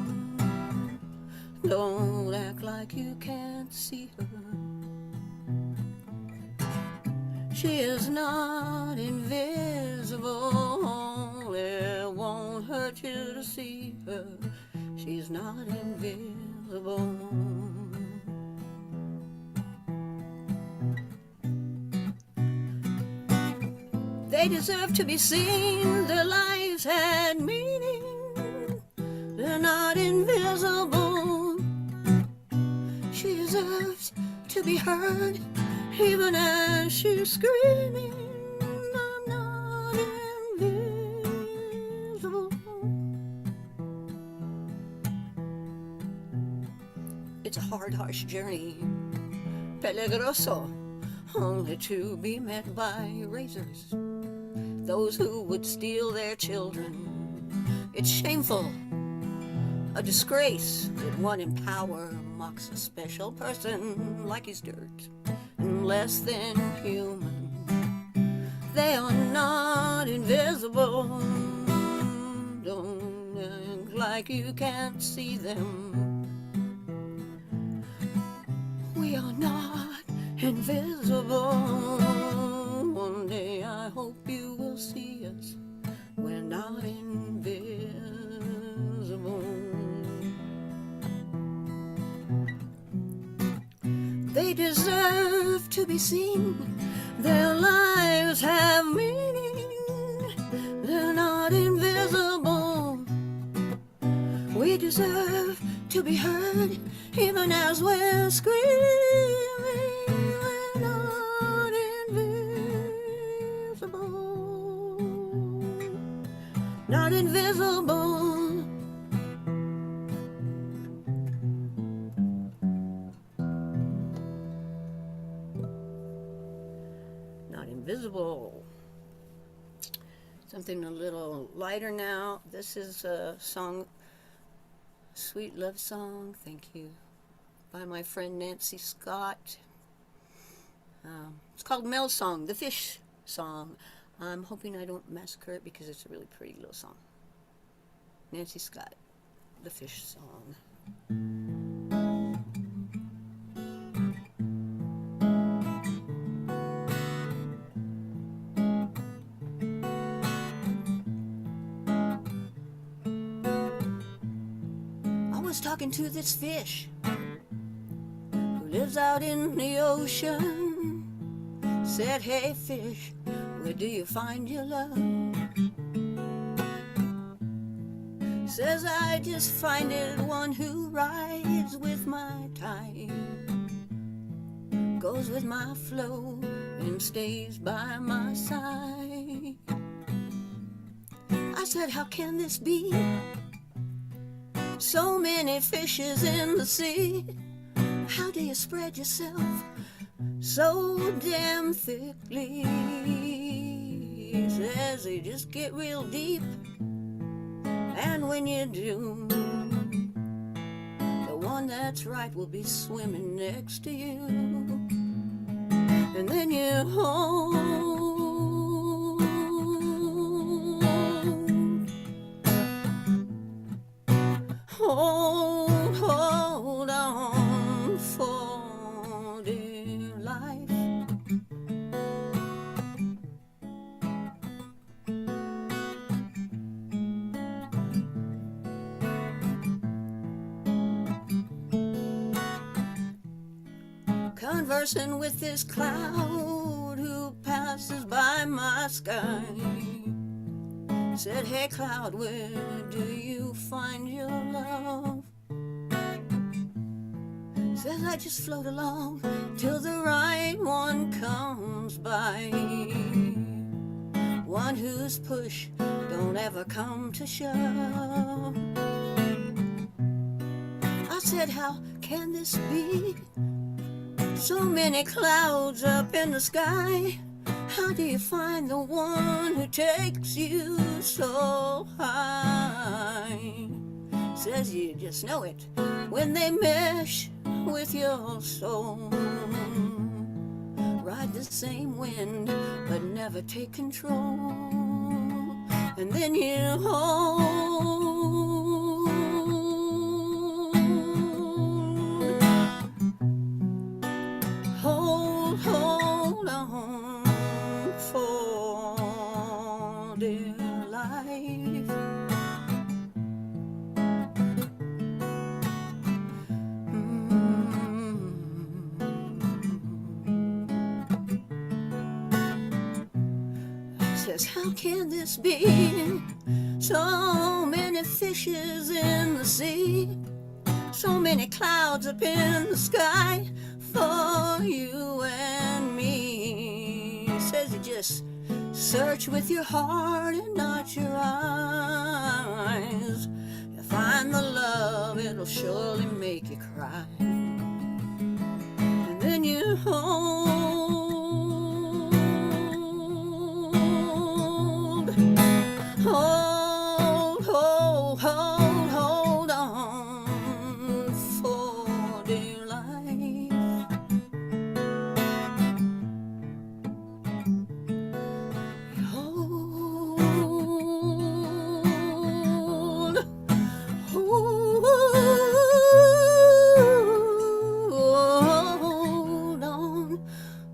Don't act like you can't see her. She is not invisible. It won't hurt you to see her. She's not invisible. They deserve to be seen. Their lives had meaning. They're not invisible. She deserves to be heard, even as she's screaming. I'm not invisible. It's a hard, harsh journey, peligroso, only to be met by razors. Those who would steal their children. It's shameful, a disgrace that one in power mocks a special person like he's dirt, less than human. They are not invisible. Don't act like you can't see them. We are not invisible. One day I hope you will see us. We're not invisible. They deserve to be seen. Their lives have meaning. They're not invisible. We deserve to be heard, even as we're screaming. We're not invisible. Not invisible. Not invisible. Something a little lighter now. This is a song, Sweet Love Song, thank you, by my friend Nancy Scott. It's called Mel Song, the fish song. I'm hoping I don't massacre it because it's a really pretty little song. Nancy Scott, the fish song. I was talking to this fish who lives out in the ocean. Said, hey fish, where do you find your love? Says I just find it one who rides with my tide, goes with my flow and stays by my side. I said, how can this be? So many fishes in the sea. How do you spread yourself so damn thickly? Says they just get real deep, and when you do, the one that's right will be swimming next to you. And then you hold on for dear life. Conversing with this cloud who passes by my sky. Said, hey cloud, where do you find your love? Says I just float along till the right one comes by, one whose push don't ever come to shove. I said, how can this be? So many clouds up in the sky. How do you find the one who takes you so high? Says you just know it when they mesh with your soul. Ride the same wind but never take control. And then you hold on for dear life. Says, how can this be? So many fishes in the sea, so many clouds up in the sky for you and me. Says you just search with your heart and not your eyes. You find the love, it'll surely make you cry. And then you hold on for dear life. Hold on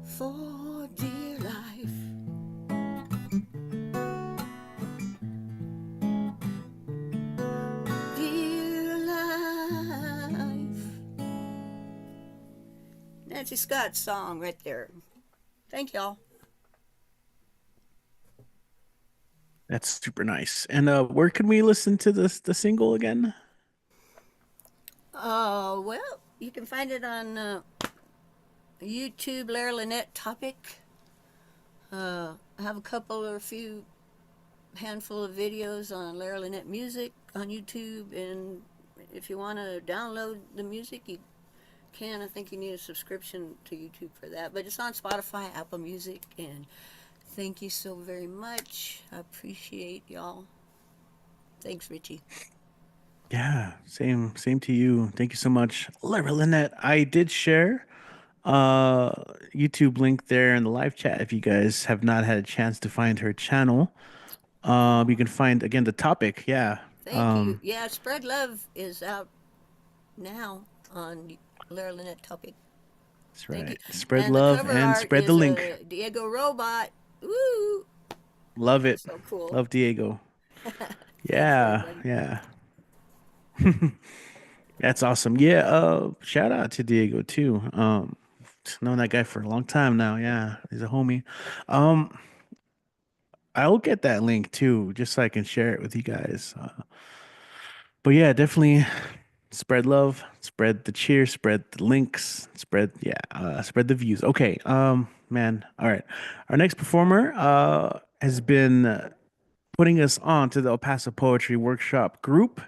for dear life. Dear life. Nancy Scott's song right there. Thank y'all. That's super nice. And where can we listen to the single again? Well, you can find it on YouTube, Lara Lynette Topic. I have a couple or a few handful of videos on Lara Lynette Music on YouTube, and if you want to download the music, you can. I think you need a subscription to YouTube for that, but it's on Spotify, Apple Music, and thank you so very much. I appreciate y'all. Thanks, Richie. Yeah, same to you. Thank you so much, Lara Lynette. I did share YouTube link there in the live chat if you guys have not had a chance to find her channel. You can find again the topic. Yeah. Thank you. Yeah, Spread Love is out now on Lara Lynette Topic. That's Thank right. you. Spread And the love cover and art spread the is link. a Diego robot. Woo! Love it. So cool. Love Diego. Thanks, Yeah, everybody. yeah. That's awesome. Yeah, shout out to Diego too. Known that guy for a long time now. Yeah, he's a homie. Um, I'll get that link too, just so I can share it with you guys. But yeah, definitely spread love, spread the cheer, spread the links, spread the views. Okay, man. All right. Our next performer has been putting us on to the El Paso Poetry Workshop group.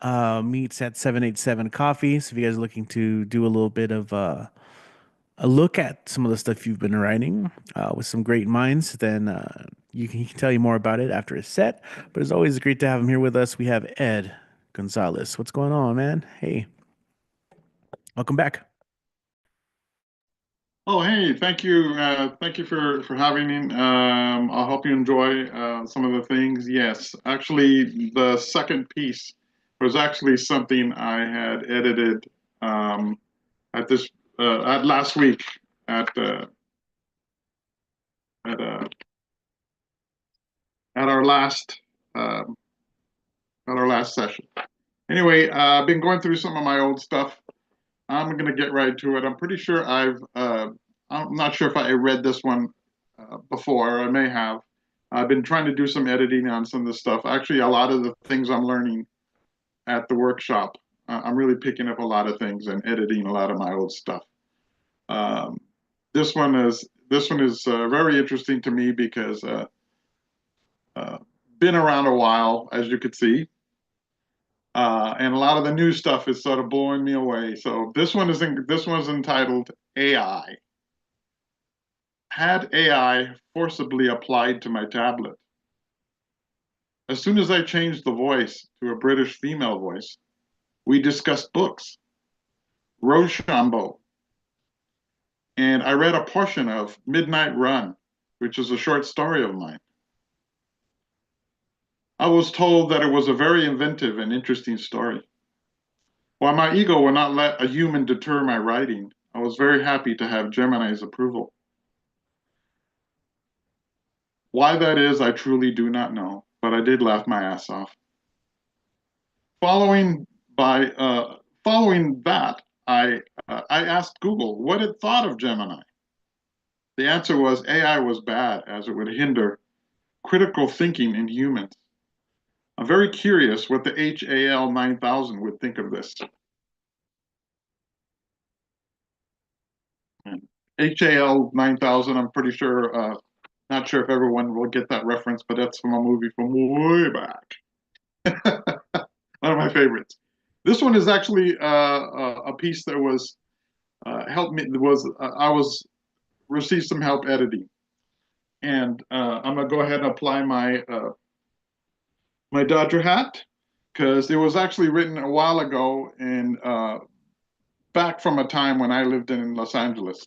Meets at 787 Coffee. So if you guys are looking to do a little bit of a look at some of the stuff you've been writing with some great minds, then he can tell you more about it after his set. But it's always great to have him here with us. We have Ed Gonzalez. What's going on, man? Hey, welcome back. Oh, hey, thank you. Thank you for having me. I'll help you enjoy some of the things. Yes, actually, the second piece was actually something I had edited at this at last week at at uh, at our last session. Anyway, I've been going through some of my old stuff. I'm gonna get right to it. I'm pretty sure I'm not sure if I read this one before. I may have. I've been trying to do some editing on some of the stuff. Actually, a lot of the things I'm learning at the workshop, I'm really picking up a lot of things and editing a lot of my old stuff. Um, this one is very interesting to me because been around a while, as you could see. And a lot of the new stuff is sort of blowing me away. So this one's entitled AI. Had AI forcibly applied to my tablet. As soon as I changed the voice to a British female voice, we discussed books, Rochambeau, and I read a portion of Midnight Run, which is a short story of mine. I was told that it was a very inventive and interesting story. While my ego would not let a human deter my writing, I was very happy to have Gemini's approval. Why that is, I truly do not know, but I did laugh my ass off. Following that, I asked Google what it thought of Gemini. The answer was AI was bad as it would hinder critical thinking in humans. I'm very curious what the HAL 9000 would think of this. HAL 9000, I'm pretty sure, not sure if everyone will get that reference, but that's from a movie from way back. One of my favorites. This one is actually a piece that was helped me. I received some help editing, and I'm gonna go ahead and apply my my Dodger hat because it was actually written a while ago and back from a time when I lived in Los Angeles.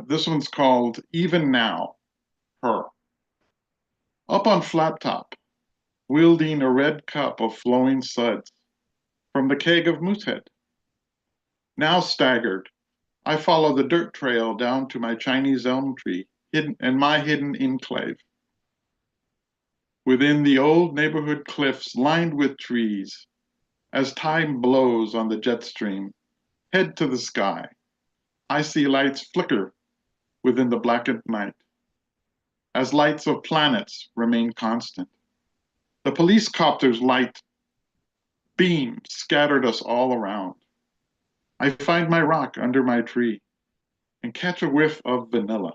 This one's called Even Now, Her. Up on flat top, wielding a red cup of flowing suds from the keg of Moosehead. Now staggered, I follow the dirt trail down to my Chinese elm tree and my hidden enclave. Within the old neighborhood cliffs lined with trees, as time blows on the jet stream, head to the sky, I see lights flicker within the blackened night, as lights of planets remain constant. The police copter's light beam scattered us all around. I find my rock under my tree and catch a whiff of vanilla.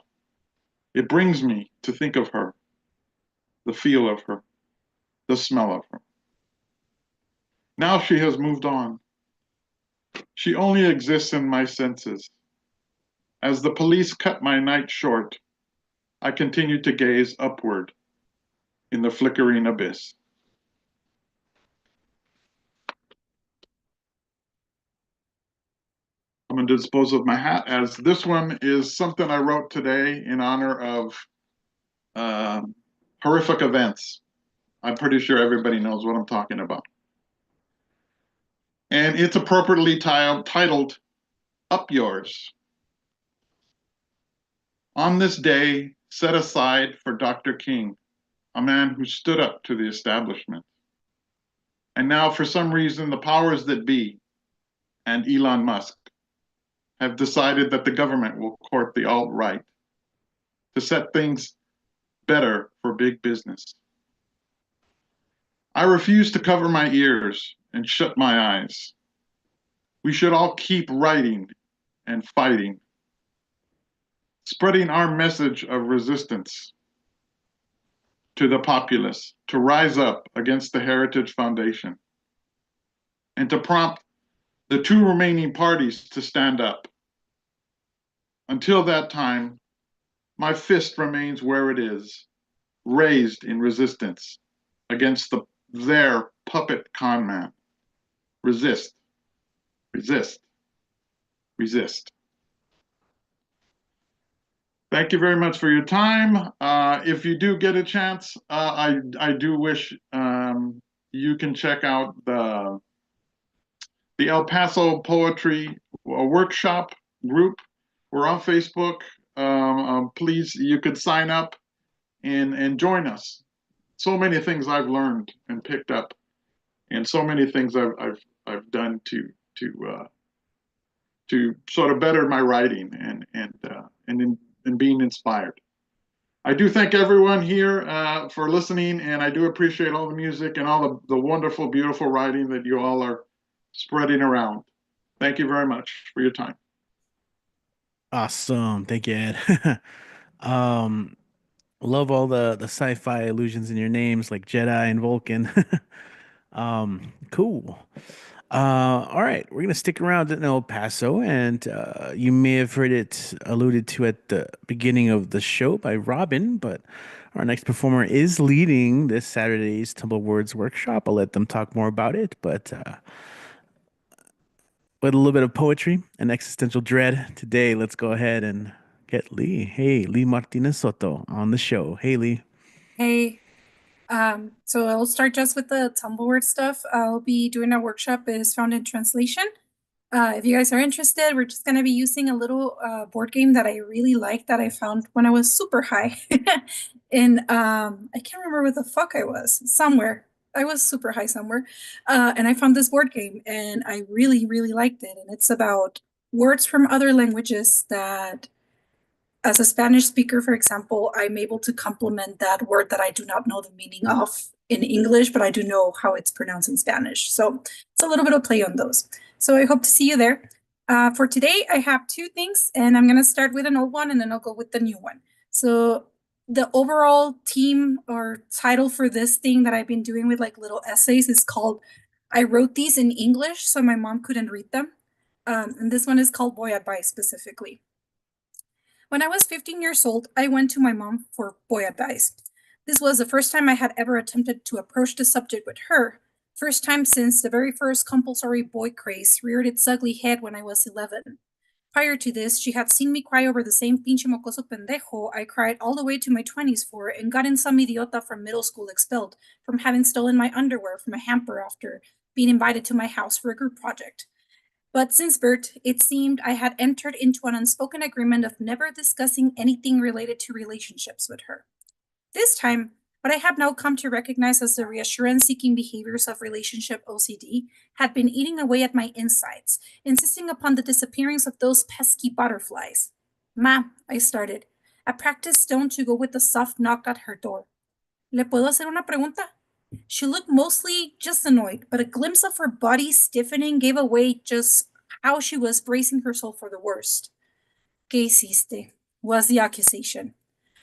It brings me to think of her, the feel of her, the smell of her. Now she has moved on. She only exists in my senses. As the police cut my night short, I continue to gaze upward in the flickering abyss. I'm going to dispose of my hat as this one is something I wrote today in honor of horrific events. I'm pretty sure everybody knows what I'm talking about. And it's appropriately titled Up Yours. On this day set aside for Dr. King, a man who stood up to the establishment. And now, for some reason, the powers that be and Elon Musk have decided that the government will court the alt-right to set things better for big business. I refuse to cover my ears and shut my eyes. We should all keep writing and fighting, spreading our message of resistance to the populace to rise up against the Heritage Foundation and to prompt the two remaining parties to stand up. Until that time, my fist remains where it is, raised in resistance against their puppet con man. Resist, resist, resist. Thank you very much for your time. If you do get a chance, I do wish you can check out the El Paso Poetry Workshop group. We're on Facebook. Please, you could sign up and join us. So many things I've learned and picked up, and so many things I've done to sort of better my writing and being inspired. I do thank everyone here for listening, and I do appreciate all the music and all the wonderful, beautiful writing that you all are spreading around. Thank you very much for your time. Awesome. Thank you, Ed. um, love all the sci-fi allusions in your names like Jedi and Vulcan. Cool. All right, we're gonna stick around in El Paso, and you may have heard it alluded to at the beginning of the show by Robin, but our next performer is leading this Saturday's Tumble Words workshop. I'll let them talk more about it, but with a little bit of poetry and existential dread today, let's go ahead and get Lee. Hey, Lee Martinez Soto on the show. Hey, Lee. Hey, so I'll start just with the Tumbleword stuff. I'll be doing a workshop is found in translation. If you guys are interested, we're just going to be using a little board game that I really liked that I found when I was super high. And I can't remember where the fuck I was. Somewhere. I was super high somewhere. And I found this board game and I really, really liked it. And it's about words from other languages that, as a Spanish speaker, for example, I'm able to complement that word that I do not know the meaning of in English, but I do know how it's pronounced in Spanish. So it's a little bit of play on those. So I hope to see you there. For today, I have two things, and I'm going to start with an old one, and then I'll go with the new one. So the overall theme or title for this thing that I've been doing with like little essays is called, I wrote these in English so my mom couldn't read them. And this one is called Boy Advice specifically. When I was 15 years old, I went to my mom for boy advice. This was the first time I had ever attempted to approach the subject with her. First time since the very first compulsory boy craze reared its ugly head when I was 11. Prior to this, she had seen me cry over the same pinche mocoso pendejo I cried all the way to my 20s for and gotten some idiota from middle school expelled from having stolen my underwear from a hamper after being invited to my house for a group project. But since birth, it seemed I had entered into an unspoken agreement of never discussing anything related to relationships with her. This time, what I have now come to recognize as the reassurance-seeking behaviors of relationship OCD had been eating away at my insides, insisting upon the disappearance of those pesky butterflies. Ma, I started, a practice stone to go with the soft knock at her door. ¿Le puedo hacer una pregunta? She looked mostly just annoyed, but a glimpse of her body stiffening gave away just how she was bracing herself for the worst. ¿Qué hiciste? Was the accusation.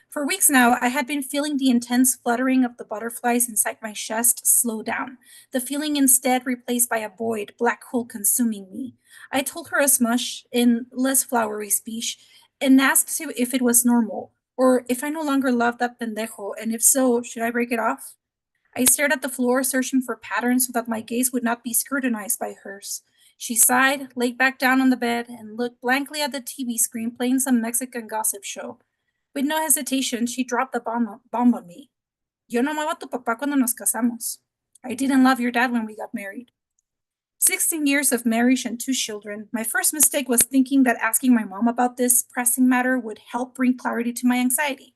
For weeks now, I had been feeling the intense fluttering of the butterflies inside my chest slow down, the feeling instead replaced by a void, black hole consuming me. I told her as much, in less flowery speech, and asked if it was normal, or if I no longer loved that pendejo, and if so, should I break it off? I stared at the floor, searching for patterns so that my gaze would not be scrutinized by hers. She sighed, laid back down on the bed, and looked blankly at the TV screen playing some Mexican gossip show. With no hesitation, she dropped the bomb on me. Yo no amaba a tu papá cuando nos casamos. I didn't love your dad when we got married. 16 years of marriage and 2 children, my first mistake was thinking that asking my mom about this pressing matter would help bring clarity to my anxiety.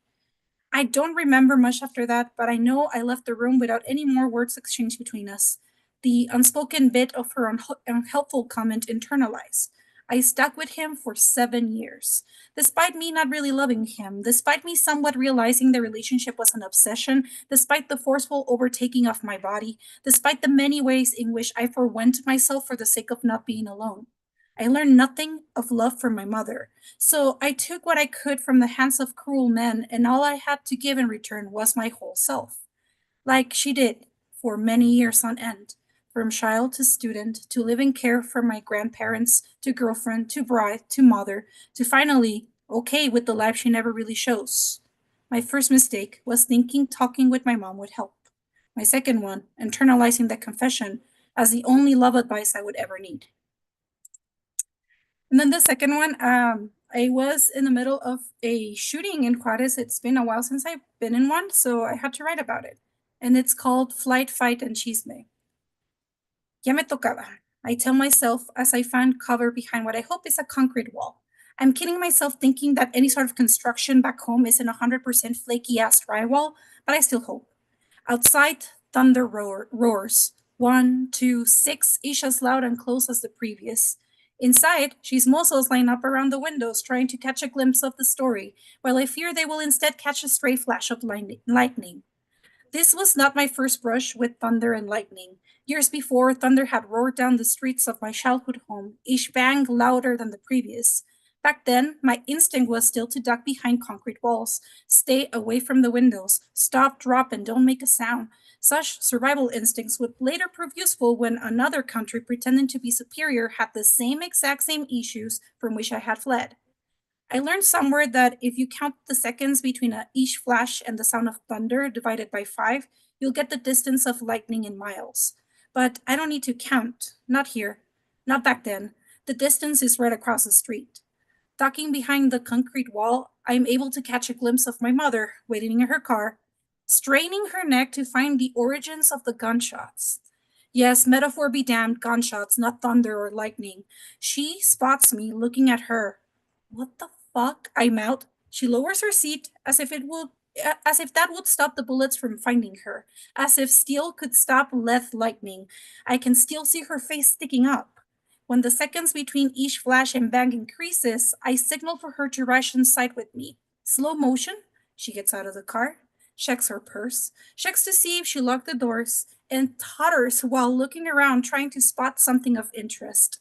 I don't remember much after that, but I know I left the room without any more words exchanged between us. The unspoken bit of her unhelpful comment internalized. I stuck with him for 7 years. Despite me not really loving him, despite me somewhat realizing the relationship was an obsession, despite the forceful overtaking of my body, despite the many ways in which I forwent myself for the sake of not being alone. I learned nothing of love from my mother, so I took what I could from the hands of cruel men, and all I had to give in return was my whole self. Like she did for many years on end, from child to student, to living care for my grandparents, to girlfriend, to bride, to mother, to finally okay with the life she never really shows. My first mistake was thinking talking with my mom would help. My second one, internalizing that confession as the only love advice I would ever need. And then the second one, I was in the middle of a shooting in Juarez. It's been a while since I've been in one, so I had to write about it. And it's called Flight, Fight, and Chisme. Ya me tocaba, I tell myself as I find cover behind what I hope is a concrete wall. I'm kidding myself thinking that any sort of construction back home isn't 100% flaky ass drywall, but I still hope. Outside, thunder roars. 1, 2, 6, each as loud and close as the previous. Inside, chismosos line up around the windows trying to catch a glimpse of the story, while I fear they will instead catch a stray flash of lightning. This was not my first brush with thunder and lightning. Years before, thunder had roared down the streets of my childhood home, each bang louder than the previous. Back then, my instinct was still to duck behind concrete walls, stay away from the windows, stop, drop, and don't make a sound. Such survival instincts would later prove useful when another country pretending to be superior had the same issues from which I had fled. I learned somewhere that if you count the seconds between each flash and the sound of thunder divided by 5, you'll get the distance of lightning in miles. But I don't need to count. Not here. Not back then. The distance is right across the street. Ducking behind the concrete wall, I am able to catch a glimpse of my mother waiting in her car, straining her neck to find the origins of the gunshots. Yes, metaphor be damned, gunshots, not thunder or lightning. She spots me looking at her. What the fuck? I mouth. She lowers her seat as if that would stop the bullets from finding her, as if steel could stop lead lightning. I can still see her face sticking up. When the seconds between each flash and bang increases, I signal for her to rush inside with me. Slow motion. She gets out of the car, checks her purse, checks to see if she locked the doors, and totters while looking around trying to spot something of interest.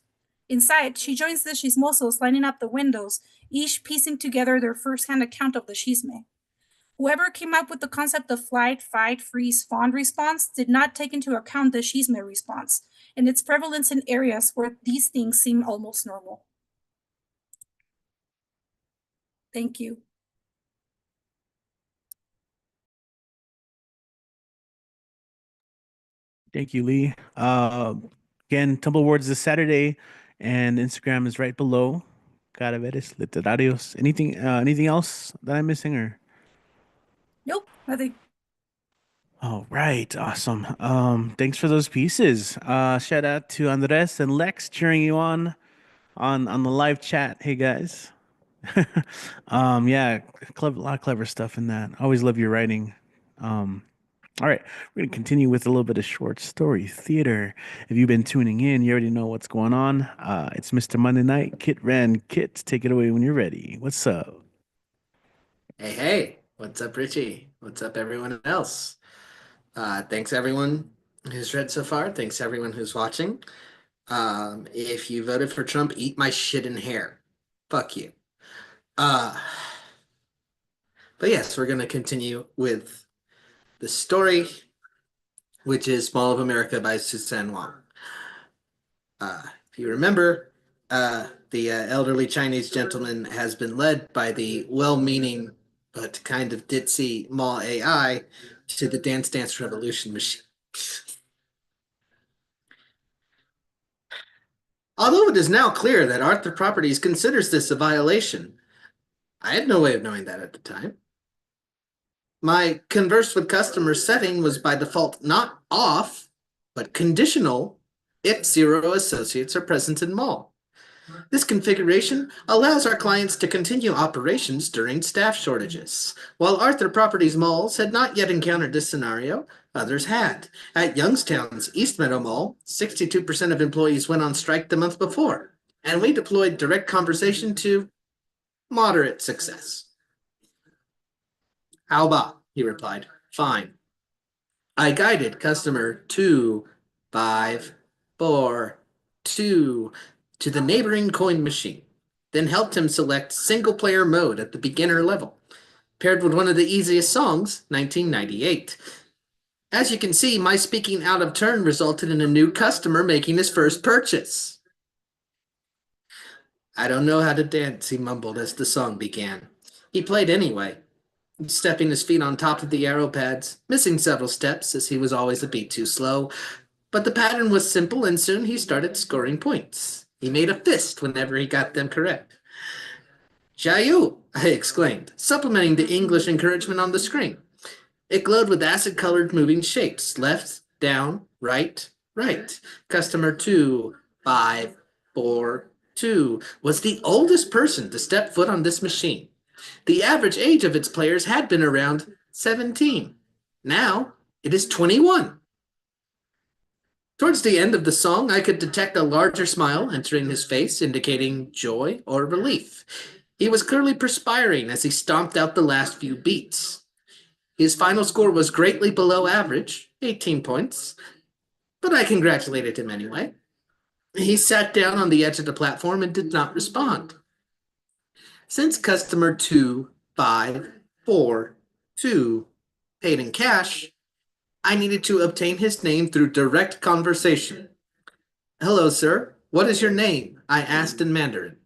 Inside, she joins the chismosos lining up the windows, each piecing together their first-hand account of the chisme. Whoever came up with the concept of flight, fight, freeze, fawn response did not take into account the chisme response and its prevalence in areas where these things seem almost normal. Thank you. Thank you, Lee. Again, Tumble Awards this Saturday, and Instagram is right below. Caraveres Literarios. Anything else that I'm missing, or? Nope, nothing. All right, awesome. Thanks for those pieces. Shout out to Andres and Lex cheering you on the live chat. Hey guys. Yeah, a lot of clever stuff in that. Always love your writing. All right, we're gonna continue with a little bit of short story theater. If you've been tuning in, you already know what's going on. It's Mr. Monday Night. Kit Ren, Kit, take it away when you're ready. What's up? Hey, what's up, Richie? What's up, everyone else? Thanks, everyone who's read so far. Thanks, everyone who's watching. If you voted for Trump, eat my shit in hair. Fuck you. But yes, we're going to continue with the story, which is Mall of America by Suzanne Wang. If you remember, the elderly Chinese gentleman has been led by the well-meaning but kind of ditzy mall AI to the Dance Dance Revolution machine. Although it is now clear that Arthur Properties considers this a violation, I had no way of knowing that at the time. My converse with customers setting was by default not off, but conditional if 0 associates are present in mall. This configuration allows our clients to continue operations during staff shortages. While Arthur Properties malls had not yet encountered this scenario, others had. At Youngstown's East Meadow Mall, 62% of employees went on strike the month before. and we deployed direct conversation to moderate success. How about? He replied. Fine. I guided customer 2542 to the neighboring coin machine, then helped him select single-player mode at the beginner level, paired with one of the easiest songs, 1998. As you can see, my speaking out of turn resulted in a new customer making his first purchase. I don't know how to dance, he mumbled as the song began. He played anyway, stepping his feet on top of the arrow pads, missing several steps as he was always a beat too slow. But the pattern was simple, and soon he started scoring points. He made a fist whenever he got them correct. Jayu, I exclaimed, supplementing the English encouragement on the screen. It glowed with acid-colored moving shapes, left, down, right, right. Customer 2542 was the oldest person to step foot on this machine. The average age of its players had been around 17. Now it is 21. Towards the end of the song, I could detect a larger smile entering his face, indicating joy or relief. He was clearly perspiring as he stomped out the last few beats. His final score was greatly below average, 18 points, but I congratulated him anyway. He sat down on the edge of the platform and did not respond. Since customer 2542 paid in cash, I needed to obtain his name through direct conversation. Hello, sir. What is your name? I asked in Mandarin.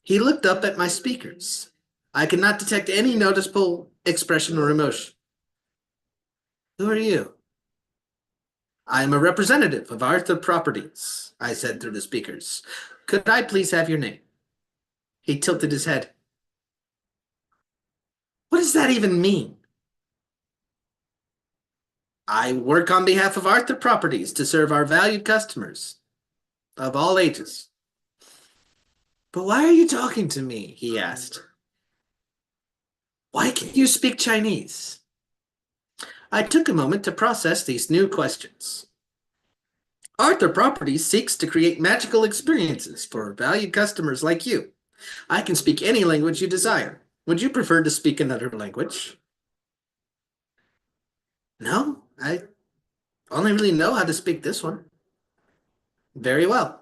He looked up at my speakers. I could not detect any noticeable expression or emotion. Who are you? I am a representative of Arthur Properties, I said through the speakers. Could I please have your name? He tilted his head. What does that even mean? I work on behalf of Arthur Properties to serve our valued customers of all ages. But why are you talking to me? He asked. Why can't you speak Chinese? I took a moment to process these new questions. Arthur Properties seeks to create magical experiences for valued customers like you. I can speak any language you desire. Would you prefer to speak another language? No, I only really know how to speak this one. Very well.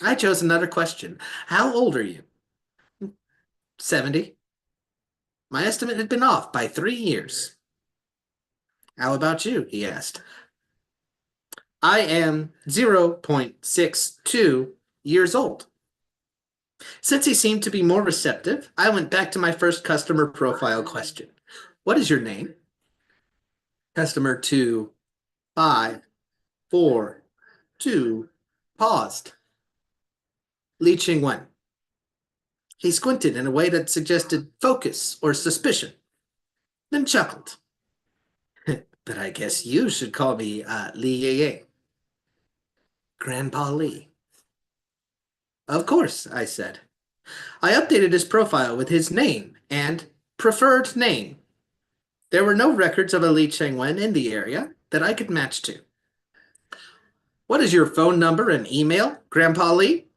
I chose another question. How old are you? 70. My estimate had been off by 3 years. How about you? He asked. I am 0.62 years old. Since he seemed to be more receptive, I went back to my first customer profile question. What is your name? Customer 2542 paused. Li Qingwen. He squinted in a way that suggested focus or suspicion, then chuckled. But I guess you should call me Li Ye. Grandpa Li. Of course, I said. I updated his profile with his name and preferred name. There were no records of a Li Chengwen in the area that I could match to. What is your phone number and email, Grandpa Li?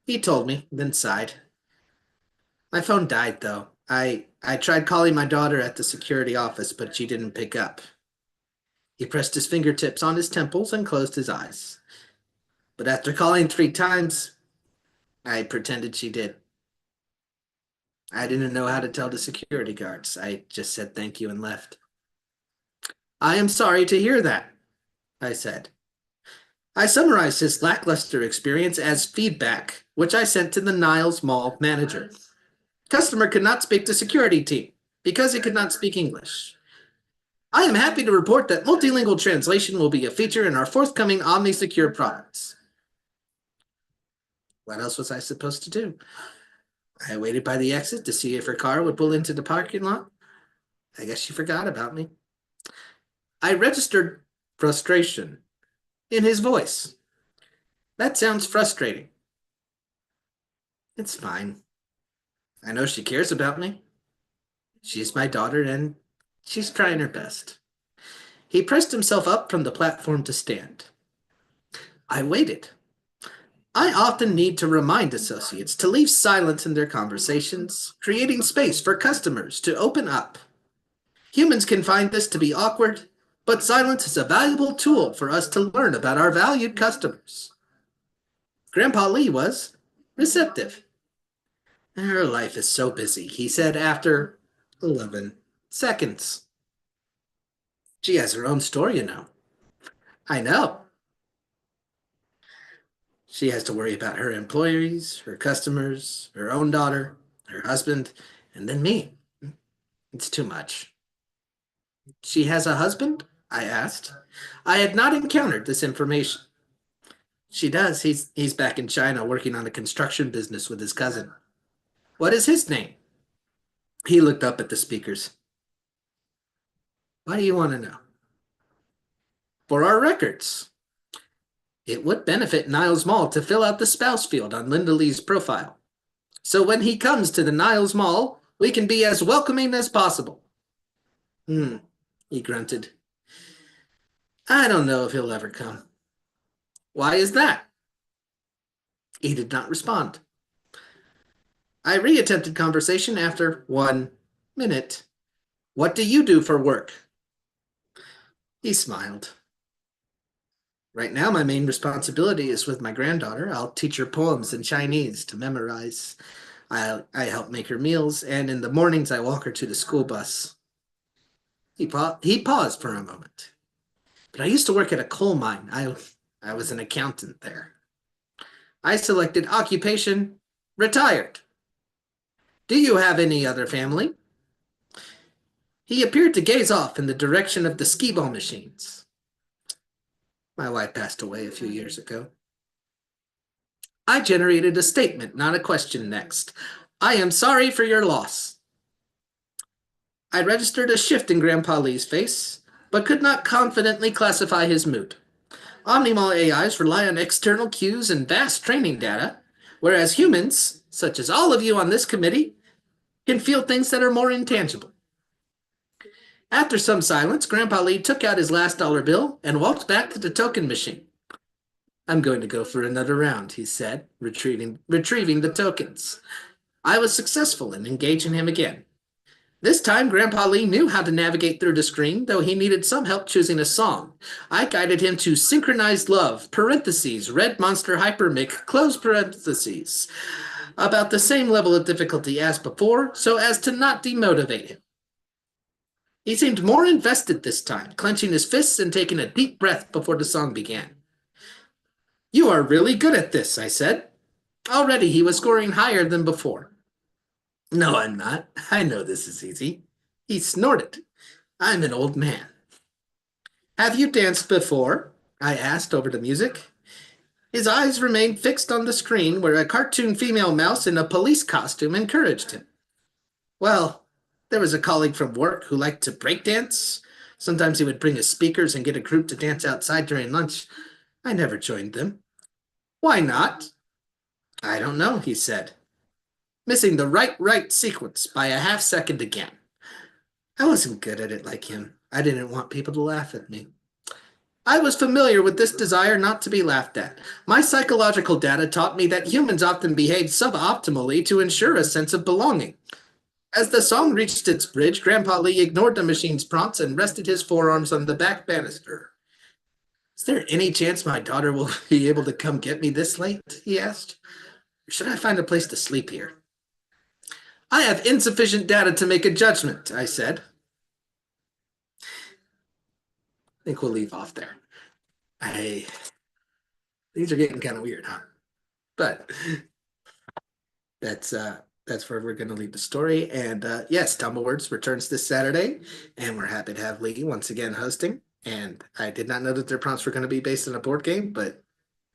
He told me, then sighed. My phone died, though. I tried calling my daughter at the security office, but she didn't pick up. He pressed his fingertips on his temples and closed his eyes. But after calling 3 times, I pretended she did. I didn't know how to tell the security guards. I just said thank you and left. I am sorry to hear that, I said. I summarized his lackluster experience as feedback, which I sent to the Niles Mall manager. Customer could not speak to security team because he could not speak English. I am happy to report that multilingual translation will be a feature in our forthcoming OmniSecure products. What else was I supposed to do? I waited by the exit to see if her car would pull into the parking lot. I guess she forgot about me. I registered frustration in his voice. That sounds frustrating. It's fine. I know she cares about me. She's my daughter and she's trying her best. He pressed himself up from the platform to stand. I waited. I often need to remind associates to leave silence in their conversations, creating space for customers to open up. Humans can find this to be awkward, but silence is a valuable tool for us to learn about our valued customers. Grandpa Lee was receptive. Her life is so busy, he said after 11 seconds. She has her own store, you know. I know. She has to worry about her employees, her customers, her own daughter, her husband, and then me. It's too much. She has a husband? I asked. I had not encountered this information. She does. He's back in China working on a construction business with his cousin. What is his name? He looked up at the speakers. Why do you want to know? For our records. It would benefit Niles Mall to fill out the spouse field on Linda Lee's profile. So when he comes to the Niles Mall, we can be as welcoming as possible. He grunted. I don't know if he'll ever come. Why is that? He did not respond. I reattempted conversation after 1 minute. What do you do for work? He smiled. Right now, my main responsibility is with my granddaughter. I'll teach her poems in Chinese to memorize. I help make her meals, and in the mornings, I walk her to the school bus. He paused for a moment. But I used to work at a coal mine. I was an accountant there. I selected occupation, retired. Do you have any other family? He appeared to gaze off in the direction of the skee-ball machines. My wife passed away a few years ago. I generated a statement, not a question next. I am sorry for your loss. I registered a shift in Grandpa Lee's face, but could not confidently classify his mood. Omnimal AIs rely on external cues and vast training data, whereas humans, such as all of you on this committee, can feel things that are more intangible. After some silence, Grandpa Lee took out his last dollar bill and walked back to the token machine. I'm going to go for another round, he said, retrieving the tokens. I was successful in engaging him again. This time, Grandpa Lee knew how to navigate through the screen, though he needed some help choosing a song. I guided him to Synchronized Love, parentheses, Red Monster Hypermic, close parentheses, about the same level of difficulty as before, so as to not demotivate him. He seemed more invested this time, clenching his fists and taking a deep breath before the song began. You are really good at this, I said. Already he was scoring higher than before. No, I'm not. I know this is easy. He snorted. I'm an old man. Have you danced before? I asked over the music. His eyes remained fixed on the screen where a cartoon female mouse in a police costume encouraged him. Well, there was a colleague from work who liked to break dance. Sometimes he would bring his speakers and get a group to dance outside during lunch. I never joined them. Why not? I don't know, he said, missing the right sequence by a half second again. I wasn't good at it like him. I didn't want people to laugh at me. I was familiar with this desire not to be laughed at. My psychological data taught me that humans often behave suboptimally to ensure a sense of belonging. As the song reached its bridge, Grandpa Lee ignored the machine's prompts and rested his forearms on the back banister. Is there any chance my daughter will be able to come get me this late? He asked. Or should I find a place to sleep here? I have insufficient data to make a judgment, I said. I think we'll leave off there. These are getting kind of weird, huh? But that's where we're going to leave the story. And yes, Tumblewords returns this Saturday, and we're happy to have Lee once again hosting. And I did not know that their prompts were going to be based on a board game, but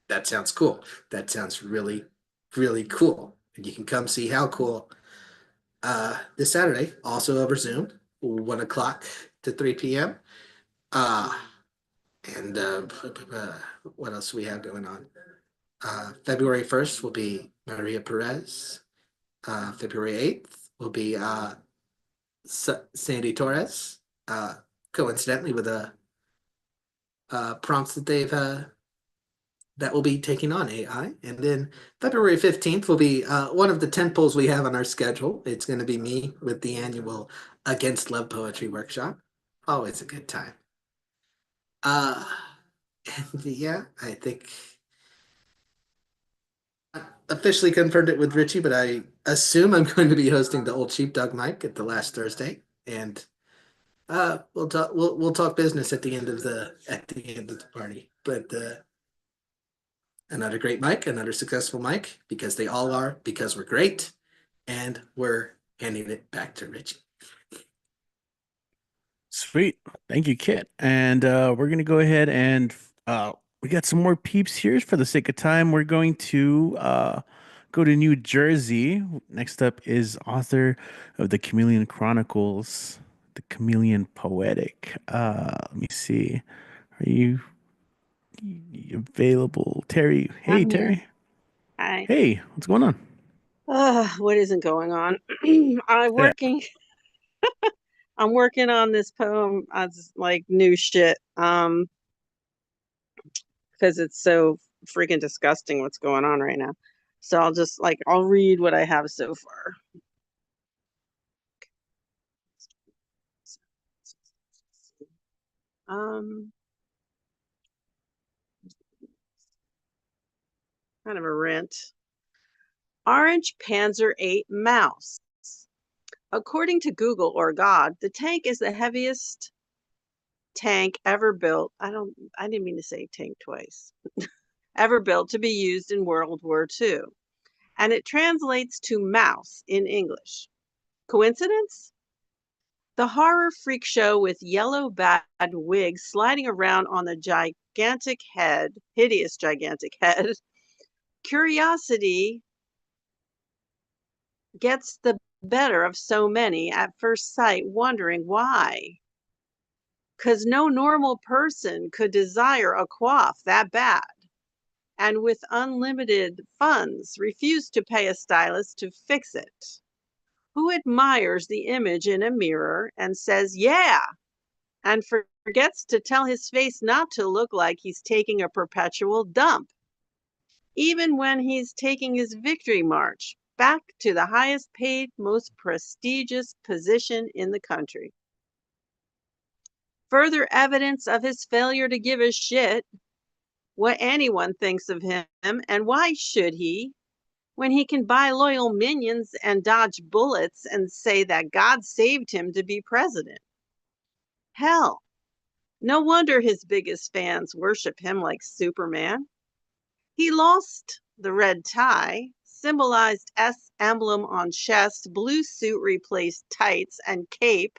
that sounds cool. That sounds really, really cool. And you can come see how cool this Saturday, also over Zoom, 1 o'clock to 3 p.m. And what else do we have going on? February 1st will be Maria Perez. February 8th will be Sandy Torres. Coincidentally, with prompts that they've that will be taking on AI. And then February 15th will be one of the tentpoles we have on our schedule. It's going to be me with the annual Against Love Poetry workshop. Always a good time. And yeah, I think I officially confirmed it with Richie, but I assume I'm going to be hosting the Old Sheepdog mic at the last Thursday. And we'll talk business at the end of the party. But another great mic, another successful mic, because they all are, because we're great, and we're handing it back to Richie. Sweet. Thank you, Kit. And we're gonna go ahead and we got some more peeps here for the sake of time. We're going to go to New Jersey. Next up is author of the Chameleon Chronicles, the Chameleon Poetic. Let me see. Are you available? Terry. Hey, I'm here. Terry. Hi. Hey, what's going on? What isn't going on? I'm Yeah. working. I'm working on this poem as like new shit. Because it's so freaking disgusting what's going on right now. So I'll read what I have so far. Kind of a rant. Orange Panzer VIII mouse. According to Google or God, the tank is the heaviest tank ever built. I didn't mean to say tank twice. Ever built to be used in World War II. And it translates to mouse in English. Coincidence? The horror freak show with yellow bad wigs sliding around on the gigantic head, hideous gigantic head. Curiosity gets the better of so many at first sight, wondering why. Because no normal person could desire a coif that bad, and with unlimited funds refuse to pay a stylist to fix it. Who admires the image in a mirror and says, yeah, and forgets to tell his face not to look like he's taking a perpetual dump, even when he's taking his victory march back to the highest paid, most prestigious position in the country. Further evidence of his failure to give a shit what anyone thinks of him, and why should he, when he can buy loyal minions and dodge bullets and say that God saved him to be president? Hell, no wonder his biggest fans worship him like Superman. He lost the red tie, symbolized S emblem on chest, blue suit replaced tights and cape.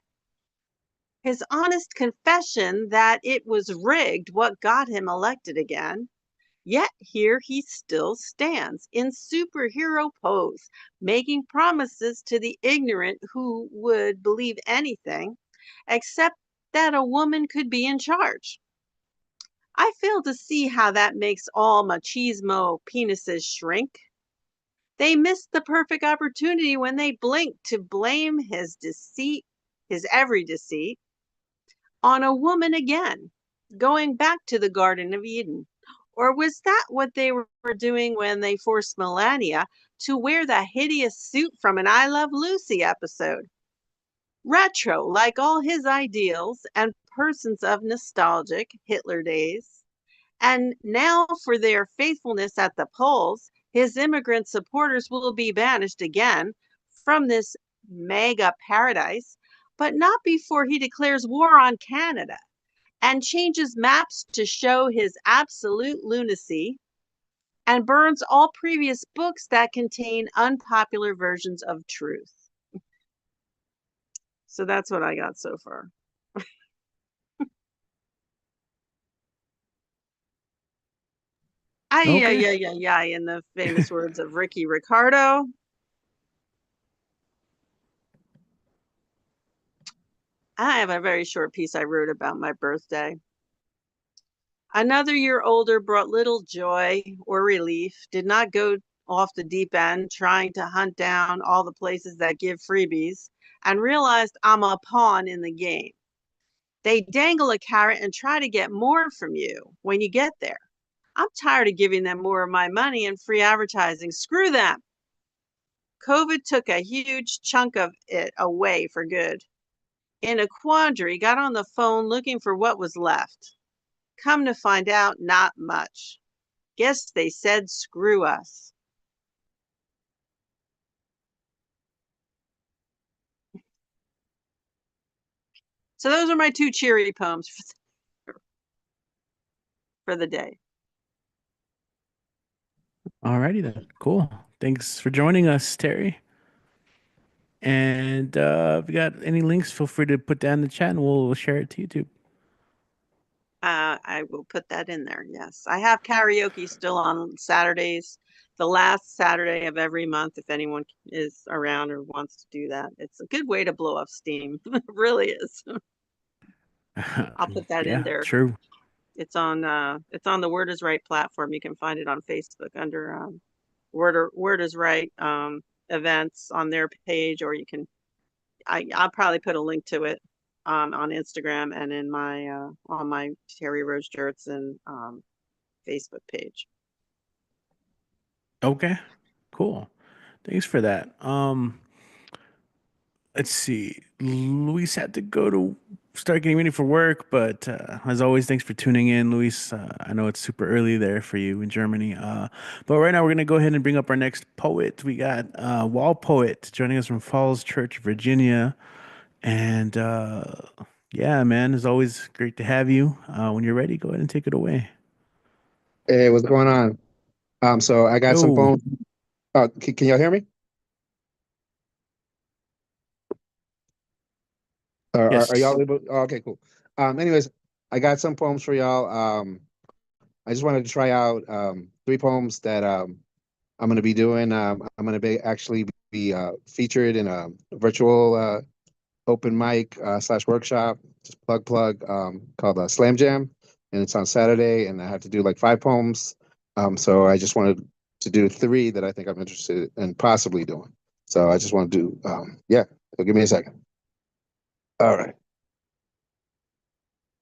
His honest confession that it was rigged what got him elected again. Yet here he still stands in superhero pose, making promises to the ignorant who would believe anything except that a woman could be in charge. I fail to see how that makes all machismo penises shrink. They missed the perfect opportunity when they blinked to blame his deceit, his every deceit, on a woman again, going back to the Garden of Eden. Or was that what they were doing when they forced Melania to wear the hideous suit from an I Love Lucy episode? Retro, like all his ideals and persons of nostalgic Hitler days. And now for their faithfulness at the polls, his immigrant supporters will be banished again from this mega paradise, but not before he declares war on Canada and changes maps to show his absolute lunacy and burns all previous books that contain unpopular versions of truth. So that's what I got so far. Ay, Okay. ay, ay, ay, ay, in the famous words of Ricky Ricardo. I have a very short piece I wrote about my birthday. Another year older brought little joy or relief, did not go off the deep end trying to hunt down all the places that give freebies, and realized I'm a pawn in the game. They dangle a carrot and try to get more from you when you get there. I'm tired of giving them more of my money and free advertising. Screw them. COVID took a huge chunk of it away for good. In a quandary, got on the phone looking for what was left. Come to find out, not much. Guess they said screw us. So those are my two cheery poems for the day. Alrighty then. Cool. Thanks for joining us, Terry. And if you got any links, feel free to put that in the chat and we'll share it to YouTube. I will put that in there. Yes, I have karaoke still on Saturdays, the last Saturday of every month. If anyone is around or wants to do that, it's a good way to blow off steam. It really is. I'll put that in Yeah, there. true. It's on the Word is Right platform. You can find it on Facebook under Word is Right events on their page, or you can. I'll probably put a link to it on Instagram and in my on my Terry Rose Jurtson Facebook page. Okay, cool. Thanks for that. Let's see. Luis had to go to start getting ready for work, but as always, thanks for tuning in, Luis. I know it's super early there for you in Germany. But right now we're gonna go ahead and bring up our next poet. We got Wall Poet joining us from Falls Church, Virginia. And yeah, man, it's always great to have you. When you're ready, go ahead and take it away. Hey, what's going on? So I got some Yo, poems. Can y'all hear me? Are yes. y'all able? Oh, okay, cool. Anyways, I got some poems for y'all. I just wanted to try out three poems that I'm gonna be doing. I'm gonna be actually be featured in a virtual open mic slash workshop, just plug called Slam Jam, and it's on Saturday, and I have to do like 5 poems. So I just wanted to do 3 that I think I'm interested in possibly doing. So I just want to do yeah. So give me a second. All right.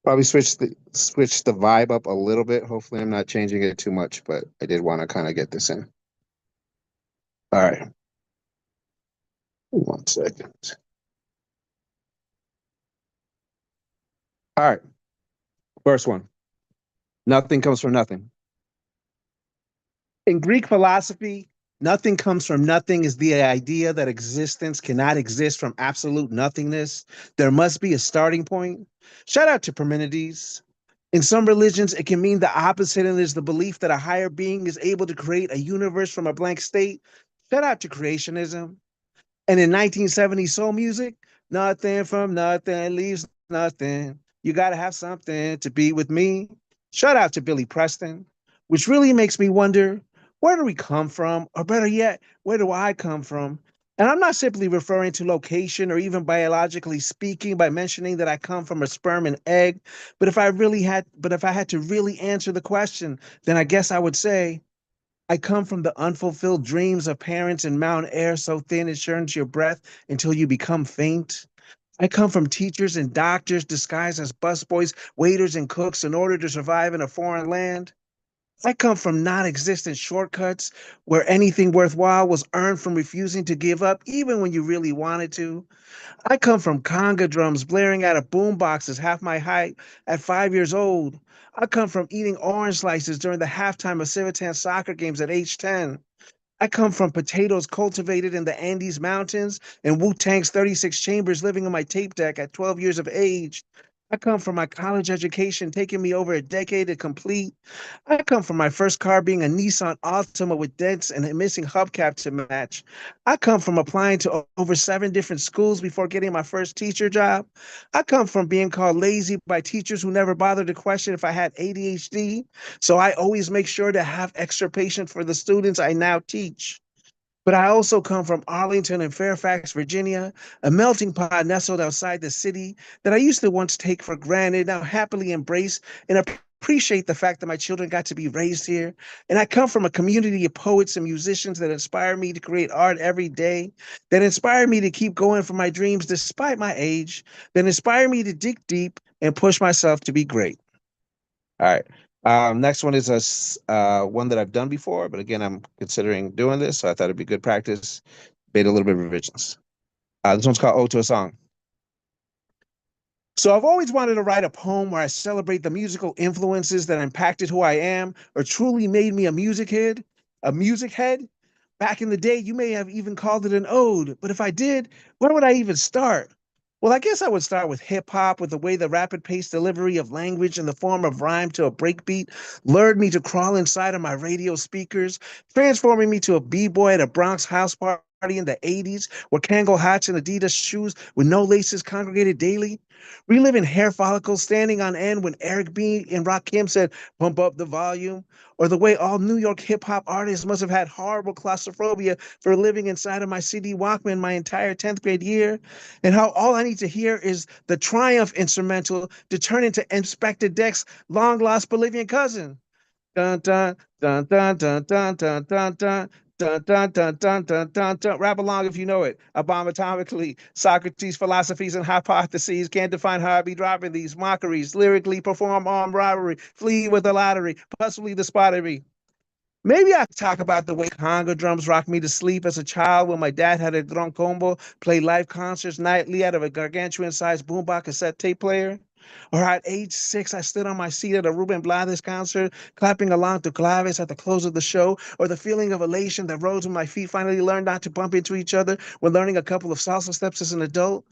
Probably switch the vibe up a little bit. Hopefully I'm not changing it too much, but I did want to kind of get this in. All right. 1 second. All right. First one. Nothing comes from nothing. In Greek philosophy, nothing comes from nothing is the idea that existence cannot exist from absolute nothingness. There must be a starting point. Shout out to Parmenides. In some religions, it can mean the opposite, and there's the belief that a higher being is able to create a universe from a blank state. Shout out to creationism. And in 1970s soul music, nothing from nothing leaves nothing. You got to have something to be with me. Shout out to Billy Preston, which really makes me wonder, where do we come from? Or better yet, where do I come from? And I'm not simply referring to location or even biologically speaking by mentioning that I come from a sperm and egg, but if I had to really answer the question, then I guess I would say, I come from the unfulfilled dreams of parents in mountain air so thin it churns your breath until you become faint. I come from teachers and doctors disguised as busboys, waiters, and cooks in order to survive in a foreign land. I come from non existent shortcuts where anything worthwhile was earned from refusing to give up, even when you really wanted to. I come from conga drums blaring out of boom boxes half my height at 5 years old. I come from eating orange slices during the halftime of Civitan soccer games at age 10. I come from potatoes cultivated in the Andes Mountains and Wu Tang's 36 chambers living on my tape deck at 12 years of age. I come from my college education taking me over a decade to complete. I come from my first car being a Nissan Altima with dents and a missing hubcap to match. I come from applying to over 7 different schools before getting my first teacher job. I come from being called lazy by teachers who never bothered to question if I had ADHD. So I always make sure to have extra patience for the students I now teach. But I also come from Arlington and Fairfax, Virginia, a melting pot nestled outside the city that I used to once take for granted, now happily embrace and appreciate the fact that my children got to be raised here. And I come from a community of poets and musicians that inspire me to create art every day, that inspire me to keep going for my dreams despite my age, that inspire me to dig deep and push myself to be great. All right. Next one is one that I've done before, but again, I'm considering doing this, so I thought it'd be good practice. Made a little bit of revisions. This one's called Ode to a Song. So I've always wanted to write a poem where I celebrate the musical influences that impacted who I am or truly made me a music head, a music head. Back in the day, you may have even called it an ode, but if I did, where would I even start? Well, I guess I would start with hip hop, with the way the rapid paced delivery of language in the form of rhyme to a breakbeat lured me to crawl inside of my radio speakers, transforming me to a b-boy at a Bronx house party in the 80s, where Kangol hats and Adidas shoes with no laces congregated daily. Reliving hair follicles standing on end when Eric B. and Rakim said, "Pump up the volume," or the way all New York hip hop artists must have had horrible claustrophobia for living inside of my CD Walkman my entire 10th grade year, and how all I need to hear is the Triumph instrumental to turn into Inspector Deck's long lost Bolivian cousin. Dun dun dun dun dun dun dun dun dun. Dun, dun, dun, dun, dun, dun, dun. Rap along if you know it. A bomb atomically. Socrates' philosophies and hypotheses can't define how I be dropping these mockeries. Lyrically perform armed robbery. Flee with the lottery. Possibly the spottery. Maybe I talk about the way conga drums rocked me to sleep as a child when my dad had a drum combo, play live concerts nightly out of a gargantuan-sized boombox cassette tape player. Or at age 6, I stood on my seat at a Ruben Blades concert, clapping along to claves at the close of the show, or the feeling of elation that rose when my feet finally learned not to bump into each other when learning a couple of salsa steps as an adult.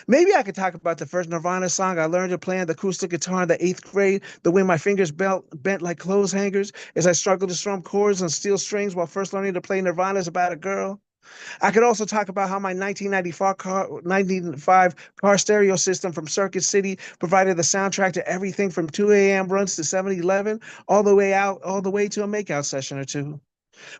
Maybe I could talk about the first Nirvana song I learned to play on the acoustic guitar in the 8th grade, the way my fingers bent like clothes hangers as I struggled to strum chords on steel strings while first learning to play Nirvana's About a Girl. I could also talk about how my 1995 car stereo system from Circuit City provided the soundtrack to everything from 2 a.m. runs to 7-Eleven, all the way to a makeout session or two.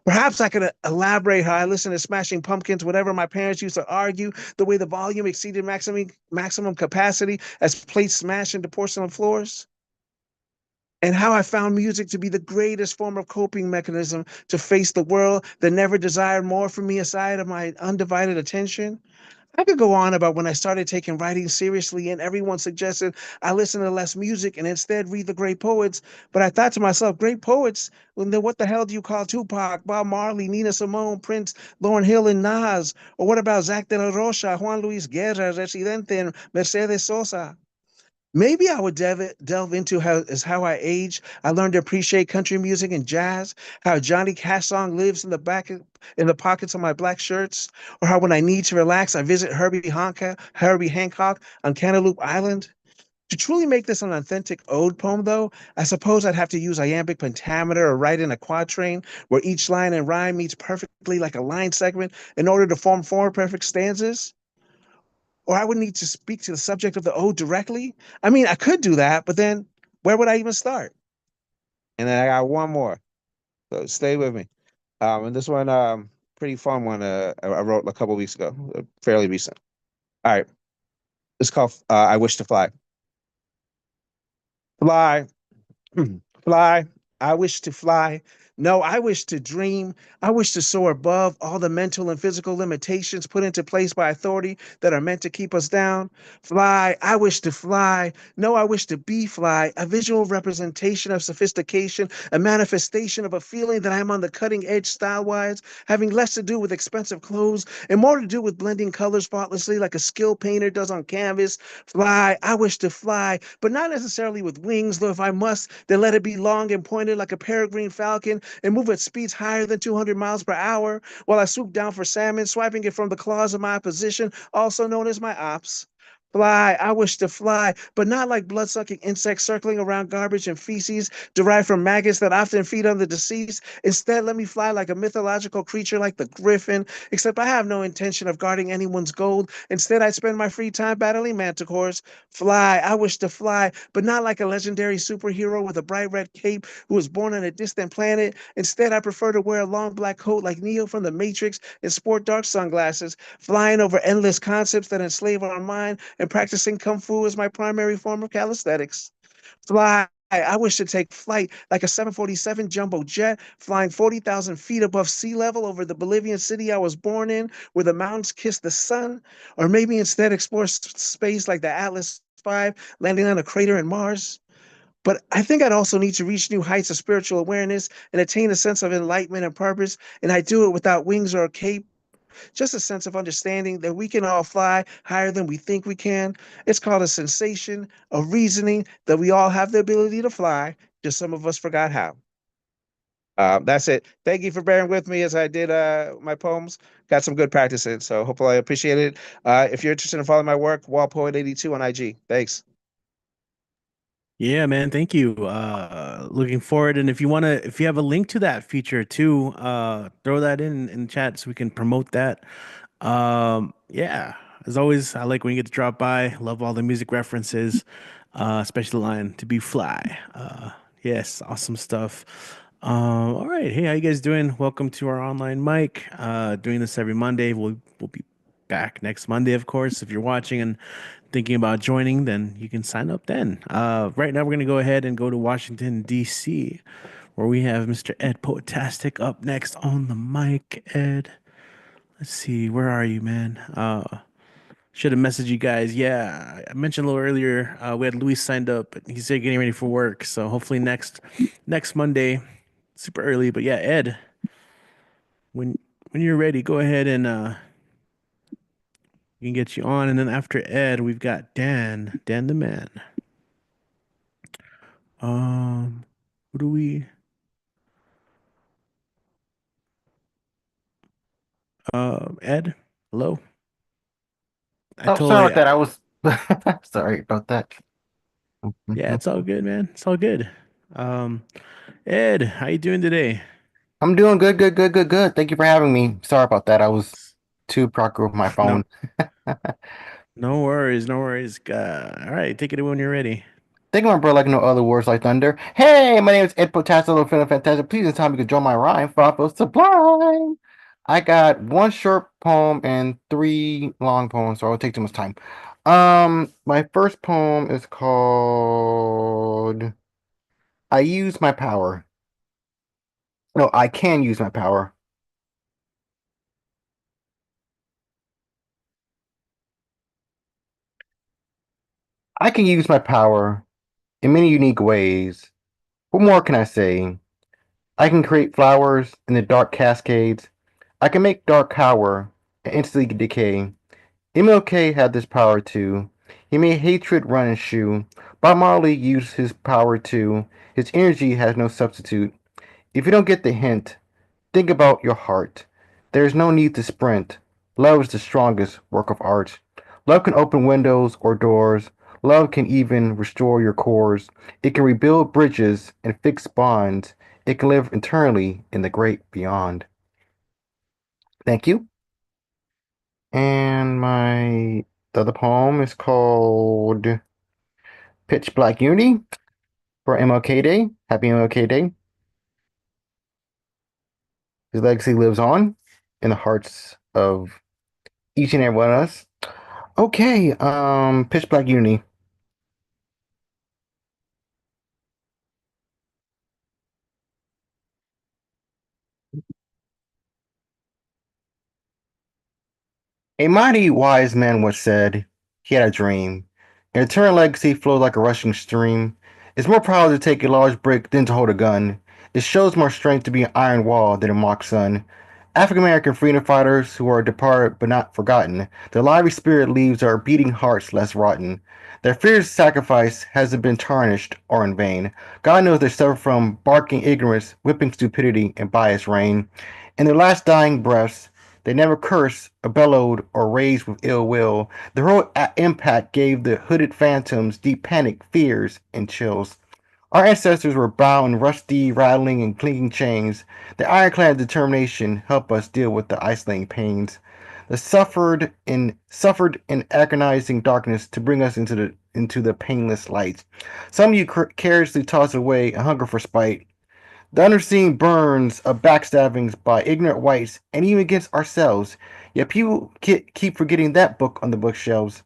Perhaps I could elaborate how I listened to Smashing Pumpkins whenever my parents used to argue the way the volume exceeded maximum capacity as plates smashed into porcelain floors, and how I found music to be the greatest form of coping mechanism to face the world that never desired more from me aside of my undivided attention. I could go on about when I started taking writing seriously and everyone suggested I listen to less music and instead read the great poets. But I thought to myself, great poets? Well, then what the hell do you call Tupac, Bob Marley, Nina Simone, Prince, Lauryn Hill, and Nas? Or what about Zach de la Rocha, Juan Luis Guerra, Residente, and Mercedes Sosa? Maybe I would delve into how I age. I learned to appreciate country music and jazz, how Johnny Cash song lives in the pockets of my black shirts, or how when I need to relax, I visit Herbie Hancock on Cantaloupe Island. To truly make this an authentic ode poem, though, I suppose I'd have to use iambic pentameter or write in a quatrain where each line and rhyme meets perfectly like a line segment in order to form four perfect stanzas, or I would need to speak to the subject of the ode directly. I mean, I could do that, but then where would I even start? And then I got one more. So stay with me. And this one, pretty fun one. I wrote a couple weeks ago, fairly recent. All right, it's called "I Wish to Fly." Fly, fly. I wish to fly. No, I wish to dream. I wish to soar above all the mental and physical limitations put into place by authority that are meant to keep us down. Fly. I wish to fly. No, I wish to be fly. A visual representation of sophistication, a manifestation of a feeling that I'm on the cutting edge style wise, having less to do with expensive clothes and more to do with blending colors faultlessly like a skilled painter does on canvas. Fly. I wish to fly, but not necessarily with wings, though if I must, then let it be long and pointed like a peregrine falcon and move at speeds higher than 200 miles per hour while I swoop down for salmon, swiping it from the claws of my opposition, also known as my ops. Fly, I wish to fly, but not like blood-sucking insects circling around garbage and feces derived from maggots that often feed on the deceased. Instead, let me fly like a mythological creature like the griffin, except I have no intention of guarding anyone's gold. Instead, I spend my free time battling manticores. Fly, I wish to fly, but not like a legendary superhero with a bright red cape who was born on a distant planet. Instead, I prefer to wear a long black coat like Neo from the Matrix and sport dark sunglasses, flying over endless concepts that enslave our mind and practicing Kung Fu is my primary form of calisthenics. Fly. I wish to take flight like a 747 jumbo jet, flying 40,000 feet above sea level over the Bolivian city I was born in, where the mountains kiss the sun, or maybe instead explore space like the Atlas V, landing on a crater in Mars. But I think I'd also need to reach new heights of spiritual awareness and attain a sense of enlightenment and purpose. And I do it without wings or a cape, just a sense of understanding that we can all fly higher than we think we can. It's called a sensation, a reasoning that we all have the ability to fly, just some of us forgot how. That's it. Thank you for bearing with me as I did my poems. Got some good practice in, so hopefully I appreciate it. If you're interested in following my work, WallPoet82 on IG. Thanks. Yeah, man, thank you. Looking forward. And if you have a link to that feature too, throw that in chat so we can promote that. Yeah, as always, I like when you get to drop by. Love all the music references, especially the line "to be fly." Yes, awesome stuff. All right, hey, how you guys doing? Welcome to our online mic. Doing this every Monday. We'll be back next Monday, of course. If you're watching and thinking about joining, then you can sign up then. Right now, we're going to go ahead and go to Washington, D.C., where we have Mr. Ed Poetastic up next on the mic. Ed, let's see, where are you, man? Should have messaged you guys. Yeah, I mentioned a little earlier, we had Luis signed up, but he said getting ready for work. So hopefully next Monday, super early. But yeah, Ed, when you're ready, go ahead and we can get you on. And then after Ed, we've got Dan the man. Who do we? Ed, hello. I Oh, sorry totally. about that. I was sorry about that. Yeah, it's all good, man. It's all good. Um, Ed, how you doing today? I'm doing good, good, good, good, good. Thank you for having me. Sorry about that. I was too preoccupied with my No, phone. no worries, no worries. All right, take it away when you're ready. Think of my bro like no other words like thunder. Hey, my name is Ed Potasso, little feeling fantastic. Please, in time you can join my rhyme. Follow sublime. I got one short poem and three long poems, so I won't take too much time. My first poem is called I Use My Power. No, I Can Use My Power. I can use my power in many unique ways. What more can I say? I can create flowers in the dark cascades. I can make dark cower and instantly decay. MLK had this power too. He made hatred run and shoo. Bob Marley used his power too. His energy has no substitute. If you don't get the hint, think about your heart. There is no need to sprint. Love is the strongest work of art. Love can open windows or doors. Love can even restore your cores. It can rebuild bridges and fix bonds. It can live eternally in the great beyond. Thank you. And the other poem is called Pitch Black Unity for MLK Day. Happy MLK Day. His legacy lives on in the hearts of each and every one of us. Okay, Pitch Black Unity. A mighty wise man once said he had a dream. An eternal legacy flows like a rushing stream. It's more proud to take a large brick than to hold a gun. It shows more strength to be an iron wall than a mock sun. African American freedom fighters who are departed but not forgotten, their lively spirit leaves our beating hearts less rotten. Their fierce sacrifice hasn't been tarnished or in vain. God knows they suffer from barking ignorance, whipping stupidity, and bias reign. In their last dying breaths, they never cursed, or bellowed, or raised with ill will. Their whole impact gave the hooded phantoms deep panic, fears, and chills. Our ancestors were bound in rusty, rattling, and clinking chains. The ironclad determination helped us deal with the isolating pains. They suffered in agonizing darkness to bring us into the painless light. Some of you carelessly toss away a hunger for spite. The unseen burns of backstabbings by ignorant whites and even against ourselves. Yet people keep forgetting that book on the bookshelves.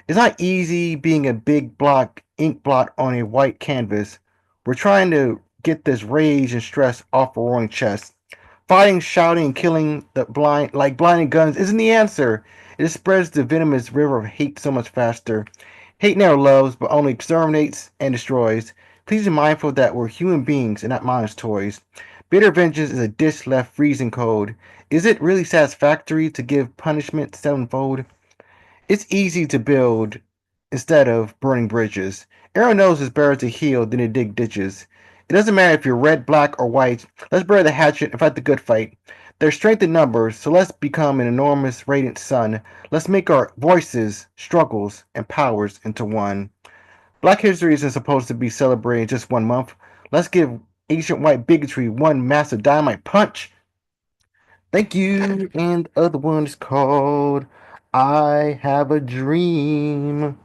It's not easy being a big block ink blot on a white canvas. We're trying to get this rage and stress off a roaring chest. Fighting, shouting, and killing the blind like blinding guns isn't the answer. It spreads the venomous river of hate so much faster. Hate never loves, but only exterminates and destroys. Please be mindful that we're human beings and not monster toys. Bitter vengeance is a dish left freezing cold. Is it really satisfactory to give punishment sevenfold? It's easy to build instead of burning bridges. Everyone knows it's better to heal than to dig ditches. It doesn't matter if you're red, black, or white. Let's bury the hatchet and fight the good fight. There's strength in numbers, so let's become an enormous radiant sun. Let's make our voices, struggles, and powers into one. Black History isn't supposed to be celebrated just 1 month. Let's give ancient white bigotry one massive dynamite punch. Thank you. And the other one is called I Have a Dream.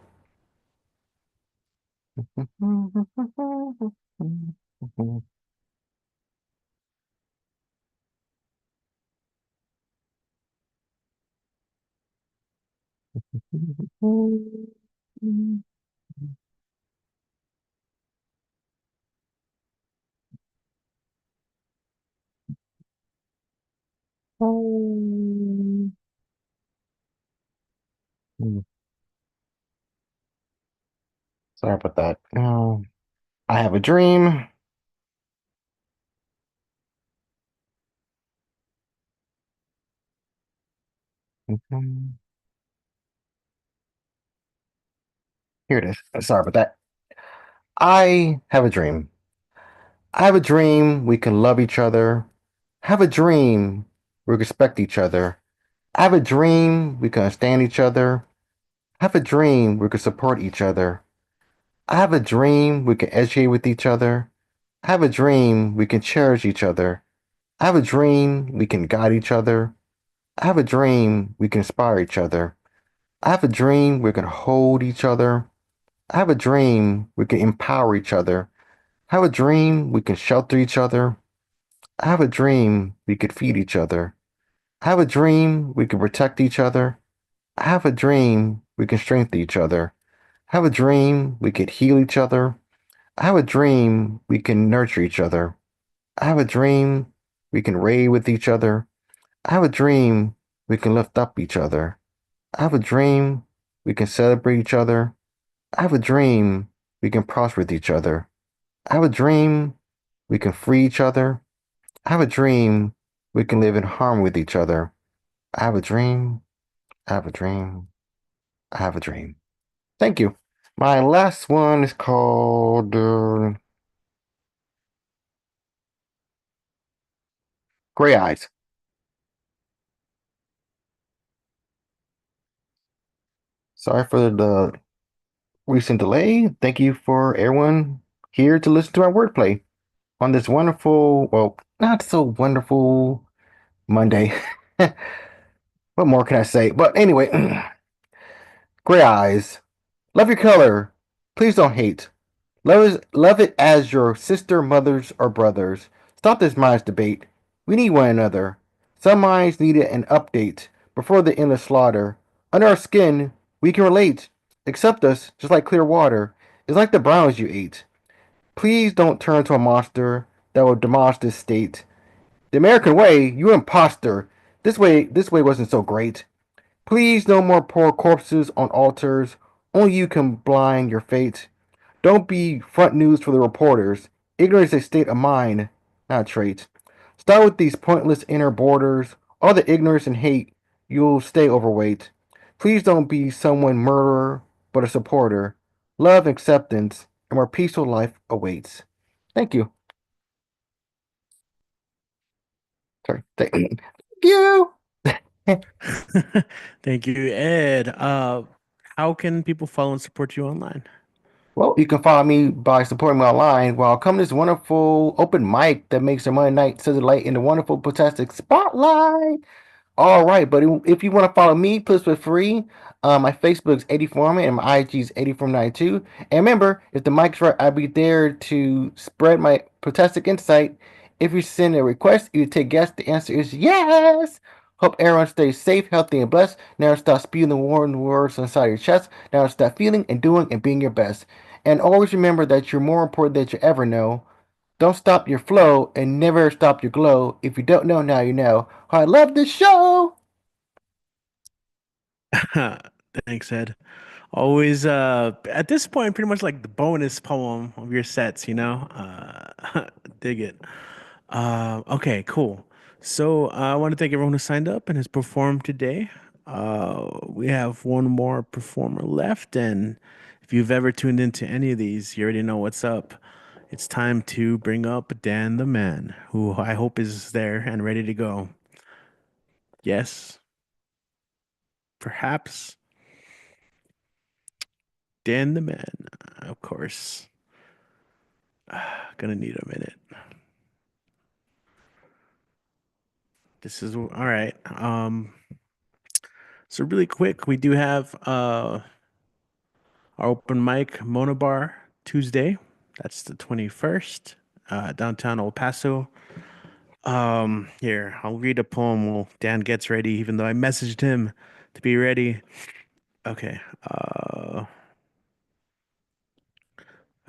Sorry about that. I have a dream. Here it is. Sorry about that. I have a dream. I have a dream we can love each other. I have a dream we respect each other. I have a dream we can understand each other. I have a dream we can support each other. I have a dream we can educate with each other. I have a dream we can cherish each other. I have a dream we can guide each other. I have a dream we can inspire each other. I have a dream we can hold each other. I have a dream we can empower each other. I have a dream we can shelter each other. I have a dream we could feed each other. I have a dream we can protect each other. I have a dream we can strengthen each other. I have a dream we could heal each other. I have a dream we can nurture each other. I have a dream we can rave with each other. I have a dream we can lift up each other. I have a dream we can celebrate each other. I have a dream we can prosper with each other. I have a dream we can free each other. I have a dream we can live in harmony with each other. I have a dream. I have a dream. I have a dream. Thank you. My last one is called Gray Eyes. Sorry for the recent delay. Thank you for everyone here to listen to our wordplay on this wonderful, well, not so wonderful Monday. What more can I say? But anyway, Gray Eyes. Love your color. Please don't hate. Love it as your sister, mothers, or brothers. Stop this minds debate. We need one another. Some minds need an update before the endless slaughter. Under our skin, we can relate. Accept us just like clear water. It's like the browns you ate. Please don't turn into a monster that will demolish this state. The American way, you imposter. This way wasn't so great. Please no more poor corpses on altars. Only you can blind your fate. Don't be front news for the reporters. Ignorance is a state of mind, not a trait. Start with these pointless inner borders. All the ignorance and hate, you'll stay overweight. Please don't be someone murderer, but a supporter. Love, acceptance, and more peaceful life awaits. Thank you. Sorry. Thank you. Thank you, Ed. How can people follow and support you online? Well, you can follow me by supporting me online while coming to this wonderful open mic that makes your Monday night such a light in the wonderful, fantastic spotlight. All right, but if you want to follow me, please feel free. My Facebook is 84man and my IG is 8492. And remember, if the mic's right, I'll be there to spread my fantastic insight. If you send a request, you take yes. The answer is yes. Hope everyone stays safe, healthy, and blessed. Never stop spewing the warm words inside your chest. Never stop feeling and doing and being your best. And always remember that you're more important than you ever know. Don't stop your flow and never stop your glow. If you don't know, now you know. I love this show. Thanks, Ed. Always at this point pretty much like the bonus poem of your sets, you know? Dig it. Okay, cool. So I want to thank everyone who signed up and has performed today. We have one more performer left, and if you've ever tuned into any of these, you already know what's up. It's time to bring up Dan the Man, who I hope is there and ready to go. Yes, perhaps Dan the Man, of course. Gonna need a minute. This is all right. So really quick, we do have our open mic Monobar Tuesday. That's the 21st, downtown El Paso. Here, I'll read a poem while Dan gets ready, even though I messaged him to be ready. Okay. I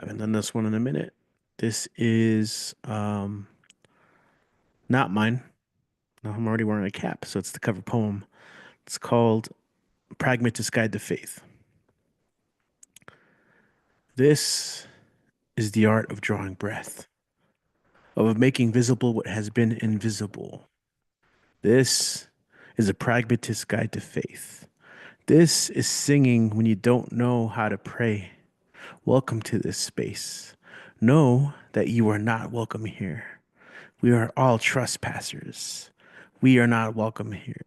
haven't done this one in a minute. This is not mine. No, I'm already wearing a cap, so it's the cover poem. It's called Pragmatist Guide to Faith. This is the art of drawing breath, of making visible what has been invisible. This is a pragmatist guide to faith. This is singing when you don't know how to pray. Welcome to this space. Know that you are not welcome here. We are all trespassers. We are not welcome here.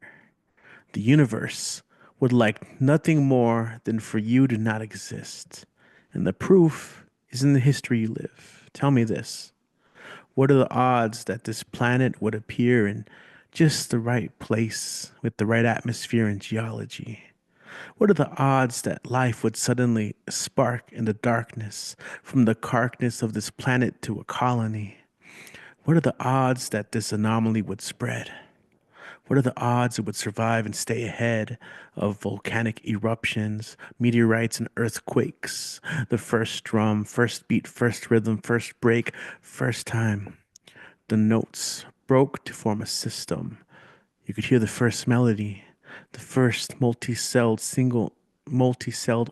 The universe would like nothing more than for you to not exist. And the proof is in the history you live. Tell me this. What are the odds that this planet would appear in just the right place with the right atmosphere and geology? What are the odds that life would suddenly spark in the darkness from the carcass of this planet to a colony? What are the odds that this anomaly would spread? What are the odds it would survive and stay ahead of volcanic eruptions, meteorites, and earthquakes? The first drum, first beat, first rhythm, first break, first time. The notes broke to form a system. You could hear the first melody, the first multi-celled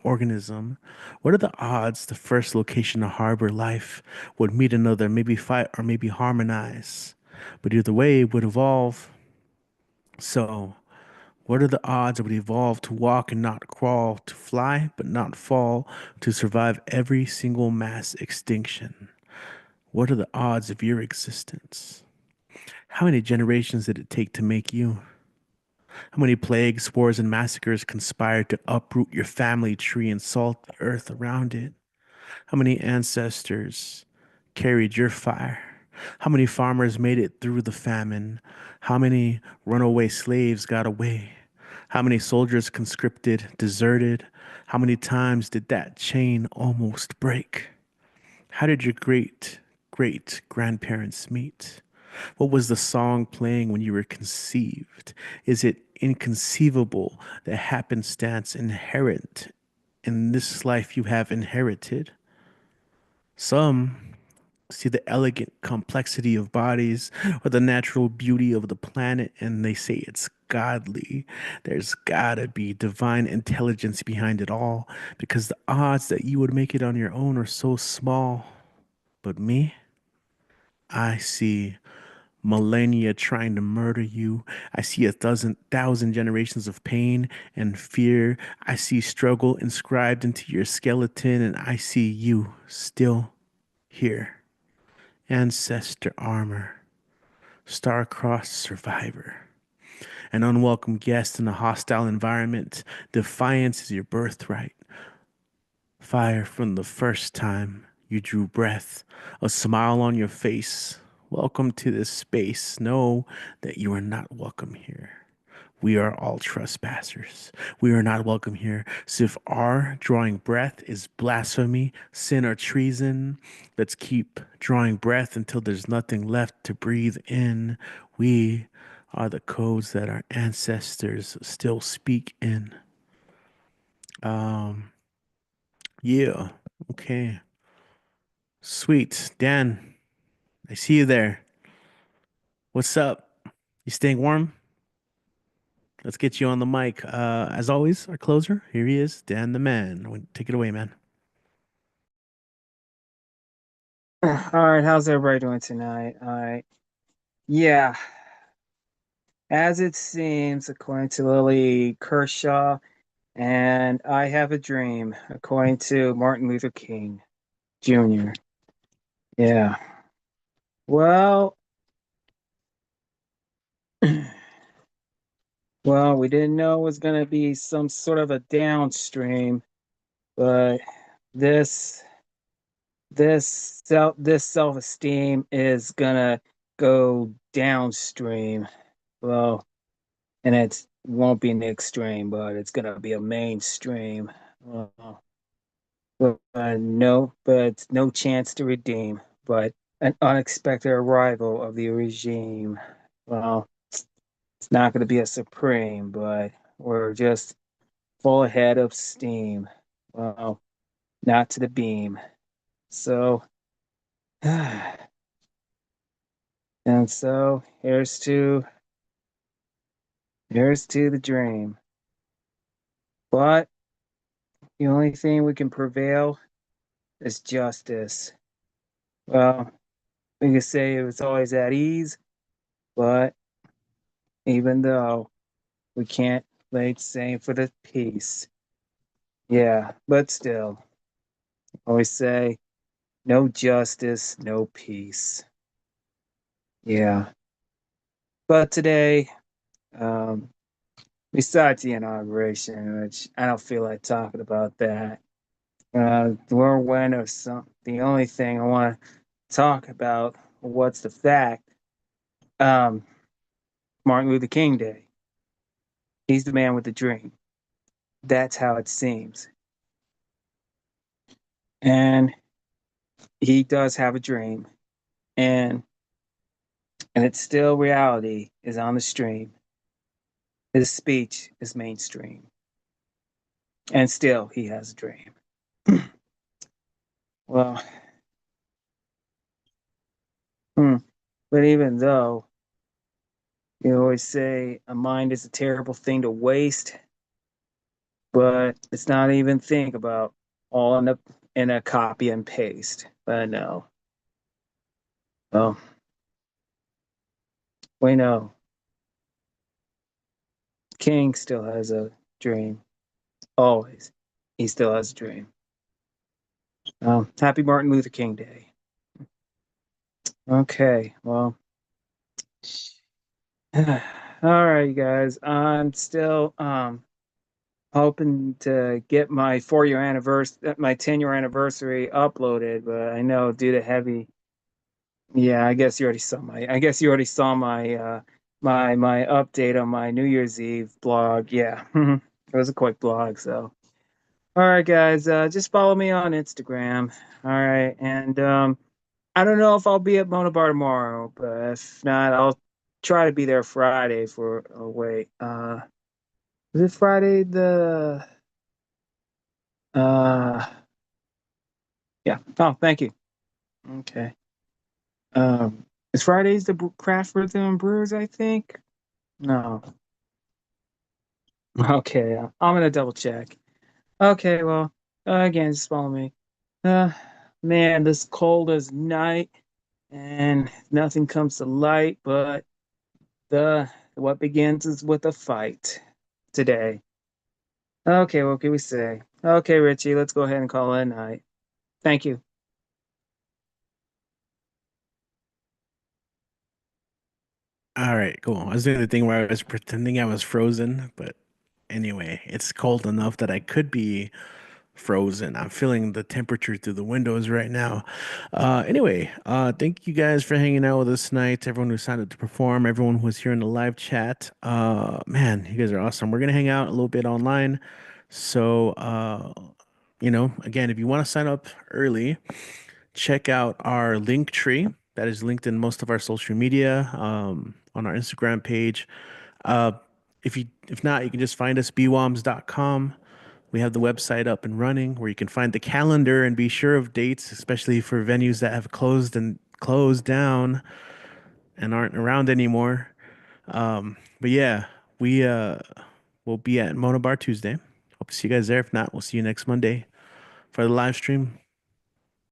organism. What are the odds the first location to harbor life would meet another, maybe fight or maybe harmonize? But either way, it would evolve. So, what are the odds it would evolve to walk and not crawl, to fly but not fall, to survive every single mass extinction? What are the odds of your existence? How many generations did it take to make you? How many plagues, wars, and massacres conspired to uproot your family tree and salt the earth around it? How many ancestors carried your fire? How many farmers made it through the famine? How many runaway slaves got away? How many soldiers conscripted, deserted? How many times did that chain almost break? How did your great grandparents meet? What was the song playing when you were conceived? Is it inconceivable that happenstance inherent in this life you have inherited? Some see the elegant complexity of bodies or the natural beauty of the planet and they say it's godly. There's gotta be divine intelligence behind it all because the odds that you would make it on your own are so small. But me, I see millennia trying to murder you. I see a thousand generations of pain and fear. I see struggle inscribed into your skeleton, and I see you still here. Ancestor armor, star-crossed survivor, an unwelcome guest in a hostile environment. Defiance is your birthright. Fire from the first time you drew breath, a smile on your face. Welcome to this space. Know that you are not welcome here. We are all trespassers. We are not welcome here. So if our drawing breath is blasphemy, sin, or treason, let's keep drawing breath until there's nothing left to breathe in. We are the codes that our ancestors still speak in. Yeah. Okay. Sweet. Dan, I see you there. What's up? You staying warm? let's get you on the mic. As always, our closer, here he is, Dan the Man. Take it away, man. All right, how's everybody doing tonight? All right. Yeah, as it seems, according to Lily Kershaw, and I Have a Dream, according to Martin Luther King Jr. Yeah. Well, well, we didn't know it was going to be some sort of a downstream, but this this self-esteem is gonna go downstream. Well, and it won't be an extreme, but it's gonna be a mainstream. But no chance to redeem. But an unexpected arrival of the regime. Well, it's not gonna be a supreme, but we're just full ahead of steam. Well, not to the beam. So, and so here's to the dream. But the only thing we can prevail is justice. Well, we could say it was always at ease, but even though we can't lay same for the peace. Yeah, but still, always say no justice, no peace. Yeah. But today, besides the inauguration, which I don't feel like talking about that, whirlwind or some. The only thing I want to talk about, what's the fact? Martin Luther King Day. He's the man with the dream. That's how it seems. And he does have a dream. And it's still reality is on the stream. His speech is mainstream. And still he has a dream. Well, but even though you always say a mind is a terrible thing to waste, but it's not even think about all in a copy and paste. But no. Well, we know King still has a dream. Always. He still has a dream. Happy Martin Luther King Day. Okay, well. All right, you guys. I'm still hoping to get my 4-year anniversary, my 10-year anniversary uploaded, but I know due to heavy. Yeah, I guess you already saw my my update on my New Year's Eve blog. Yeah, it was a quick blog. So, all right, guys, just follow me on Instagram. All right, and I don't know if I'll be at Mona Bar tomorrow, but if not, I'll try to be there Friday for. Oh wait, is it Friday the? Yeah. Oh, thank you. Okay. Is Fridays the Craft Rhythm Brewers? I think. No. Okay, I'm gonna double check. Okay, well, again, just follow me. Uh, Man, this cold as night, and nothing comes to light, but what begins is with a fight today. Okay, what can we say? Okay, Richie, let's go ahead and call it a night. Thank you. All right, cool. I was doing the thing where I was pretending I was frozen, but anyway, it's cold enough that I could be frozen. I'm feeling the temperature through the windows right now. Anyway, thank you guys for hanging out with us tonight. Everyone who signed up to perform, everyone who was here in the live chat. Man, you guys are awesome. We're gonna hang out a little bit online. So, again, if you want to sign up early, check out our link tree that is linked in most of our social media, on our Instagram page. Uh, if not, you can just find us bwoms.com. We have the website up and running where you can find the calendar and be sure of dates, especially for venues that have closed down and aren't around anymore. But yeah, we will be at Mono Bar Tuesday. Hope to see you guys there. If not, we'll see you next Monday for the live stream.